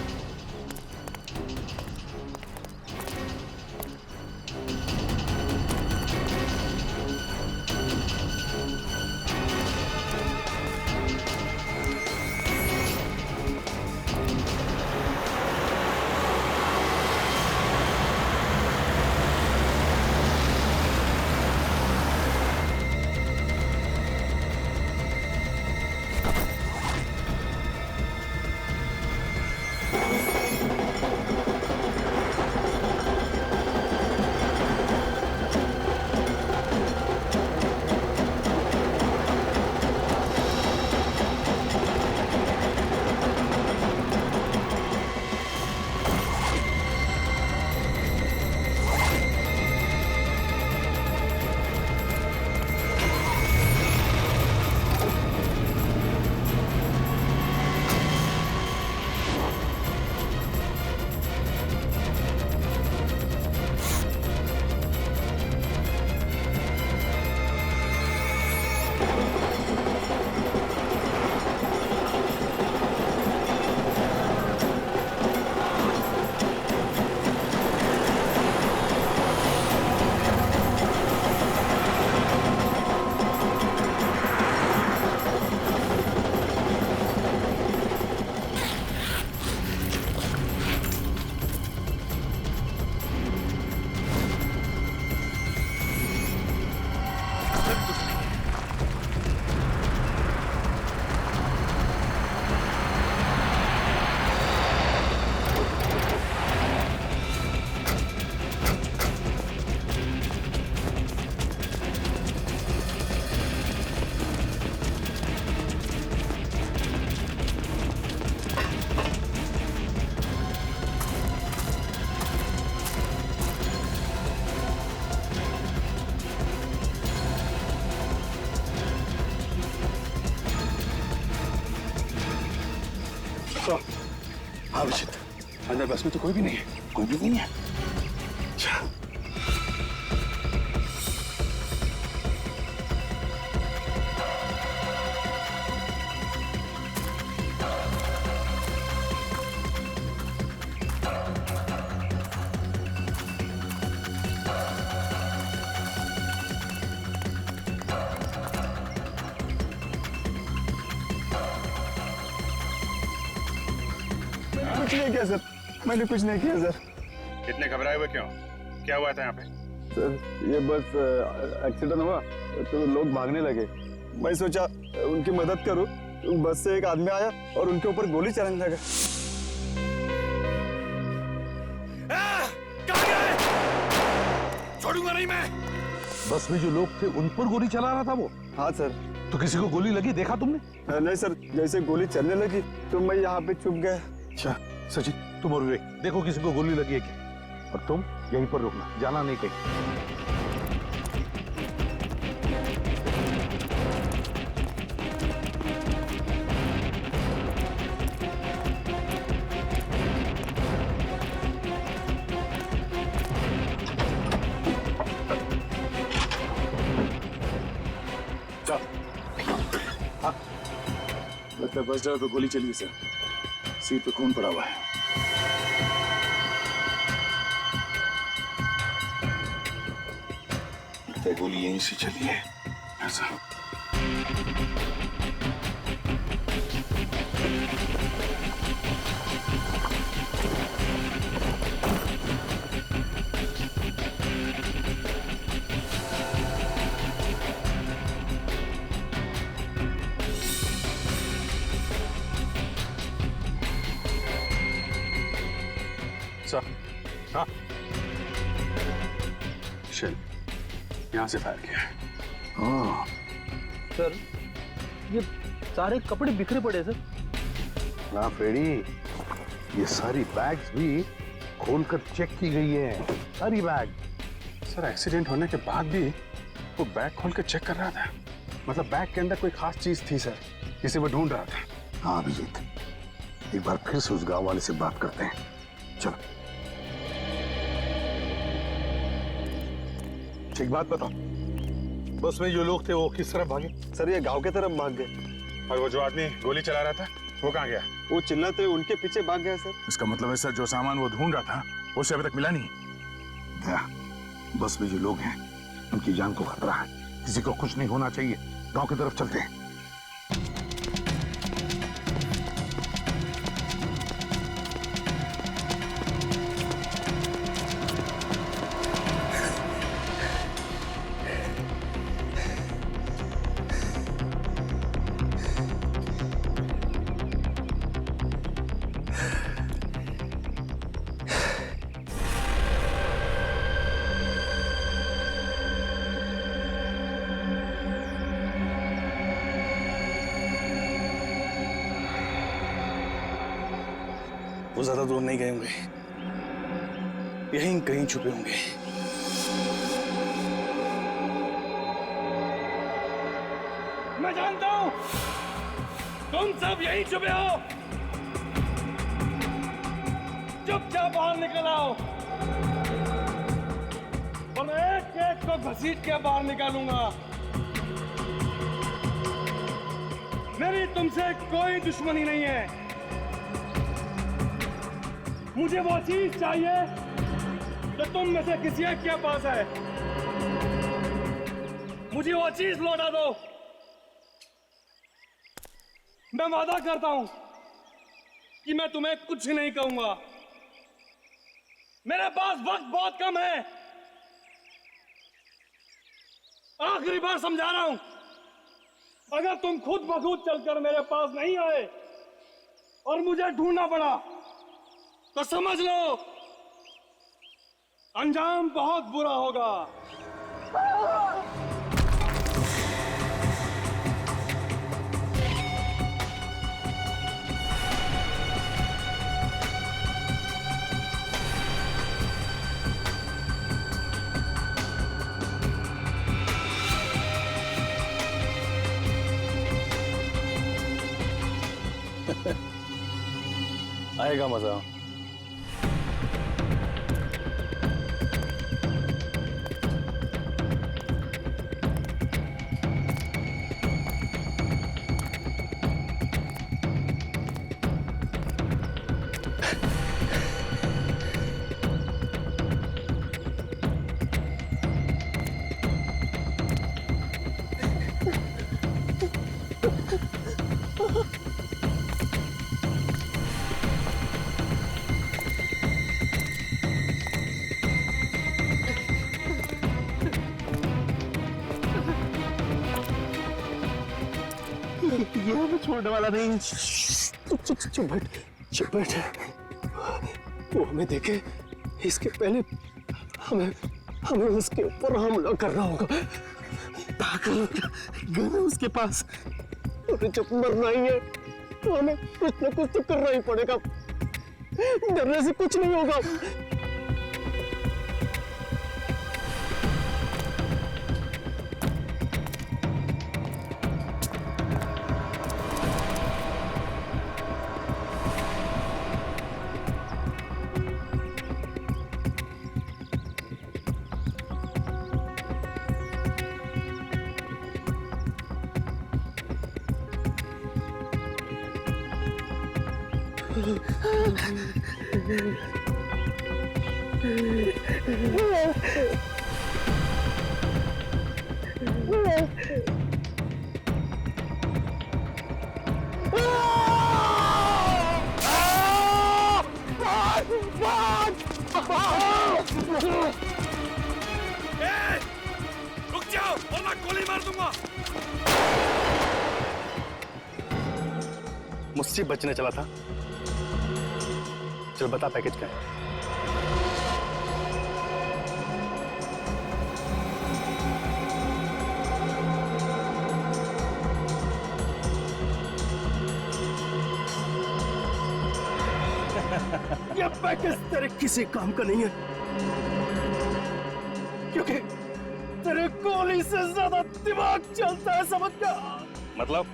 हाँ अभिजीत, अंदर बस में तो कोई भी नहीं है, कोई भी नहीं है। अच्छा कुछ नहीं किया सर, मैंने कुछ नहीं किया सर। इतने घबराए हुए क्यों? क्या हुआ था यहाँ पे? सर ये बस एक्सीडेंट हुआ तो लोग भागने लगे, मैं सोचा उनकी मदद करूं, बस से एक आदमी आया और उनके ऊपर गोली चलाने लगा। छोड़ूंगा नहीं मैं। बस में जो लोग थे उन पर गोली चला रहा था वो? हाँ सर। तो किसी को गोली लगी देखा तुमने? नहीं सर, जैसे गोली चलने लगी तो मैं यहाँ पे छुप गया। अच्छा सचिन, तुम और विवेक देखो किसी को गोली लगी है क्या, और तुम यहीं पर रुकना, जाना नहीं कहीं। लगता है बस ड्राइवर पे गोली चली है सर, सीट पे खून पड़ा हुआ है। लगता है गोली यहीं से चली है ऐसा। हाँ शेल यहाँ से फायर किया है। हाँ सर ये सारे कपड़े बिखरे पड़े सर। ना फ्रेडी, ये सारी बैग्स भी खोलकर चेक की गई है, सारी बैग। सर एक्सीडेंट होने के बाद भी वो बैग खोल के चेक कर रहा था, मतलब बैग के अंदर कोई खास चीज थी सर, जिसे वो ढूंढ रहा था। हाँ अभिजीत, एक बार फिर से उस गांव वाले से बात करते हैं, चलो। एक बात बताओ, बस में जो लोग थे वो किस तरफ भागे? सर ये गांव के तरफ भाग गए। और वो जो आदमी गोली चला रहा था वो कहाँ गया? वो चिल्लाते उनके पीछे भाग गया सर। इसका मतलब है सर जो सामान वो ढूंढ रहा था उसे अभी तक मिला नहीं। क्या बस में जो लोग हैं उनकी जान को खतरा है, किसी को कुछ नहीं होना चाहिए, गांव की तरफ चलते हैं। वो ज्यादा दूर नहीं गए होंगे, यहीं कहीं छुपे होंगे। मैं जानता हूं तुम सब यहीं छुपे हो, चुपचाप बाहर निकल आओ और मैं एक एक को घसीट के बाहर निकालूंगा। मेरी तुमसे कोई दुश्मनी नहीं है, मुझे वो चीज चाहिए जो तुम में से किसी एक के पास है। मुझे वो चीज लौटा दो, मैं वादा करता हूं कि मैं तुम्हें कुछ नहीं कहूंगा। मेरे पास वक्त बहुत कम है, आखिरी बार समझा रहा हूं, अगर तुम खुद ब खुद चलकर मेरे पास नहीं आए और मुझे ढूंढना पड़ा तो समझ लो अंजाम बहुत बुरा होगा। आएगा मजा। ये मैं छोड़ने वाला नहीं। चुप बैठ। वो हमें देखे इसके पहले हमें उसके ऊपर हमला करना होगा। पागल गन है उसके पास, और जब मरना ही है तो हमें कुछ ना कुछ तो करना ही पड़ेगा। डरने से कुछ नहीं होगा। रुक जाओ वरना गोली मार दूंगा। मुझसे बचने चला था। चल बता पैकेज क्या है। ये पैकेज तेरे किसी काम का नहीं है, क्योंकि तेरे गोली से ज्यादा दिमाग चलता है, समझ गया? मतलब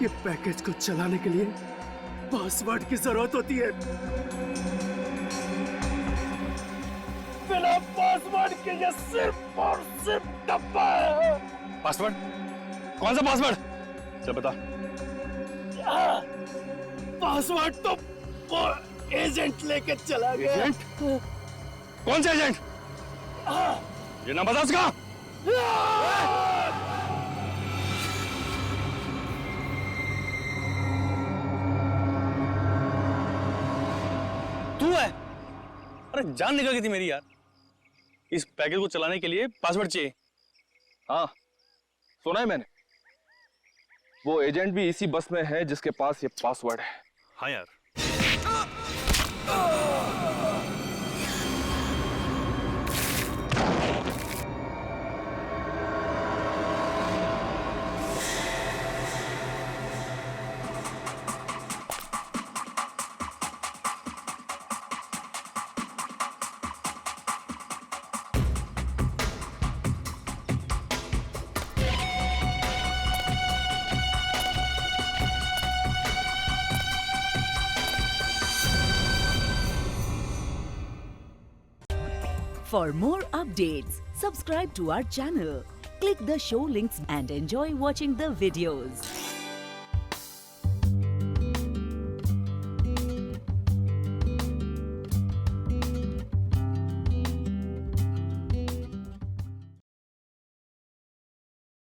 ये पैकेज को चलाने के लिए पासवर्ड की जरूरत होती है। बिना पासवर्ड के ये सिर्फ और सिर्फ डब्बा है। पासवर्ड? कौन सा पासवर्ड? चल बता। पासवर्ड तो वो एजेंट लेके चला गया। एजेंट? कौन सा एजेंट? ये नाम बता उसका। तू है? अरे जान निकल गई थी मेरी यार। इस पैकेज को चलाने के लिए पासवर्ड चाहिए। हाँ सुना है मैंने, वो एजेंट भी इसी बस में है जिसके पास ये पासवर्ड है। हाँ यार। For more updates, subscribe to our channel, click the show links and enjoy watching the videos.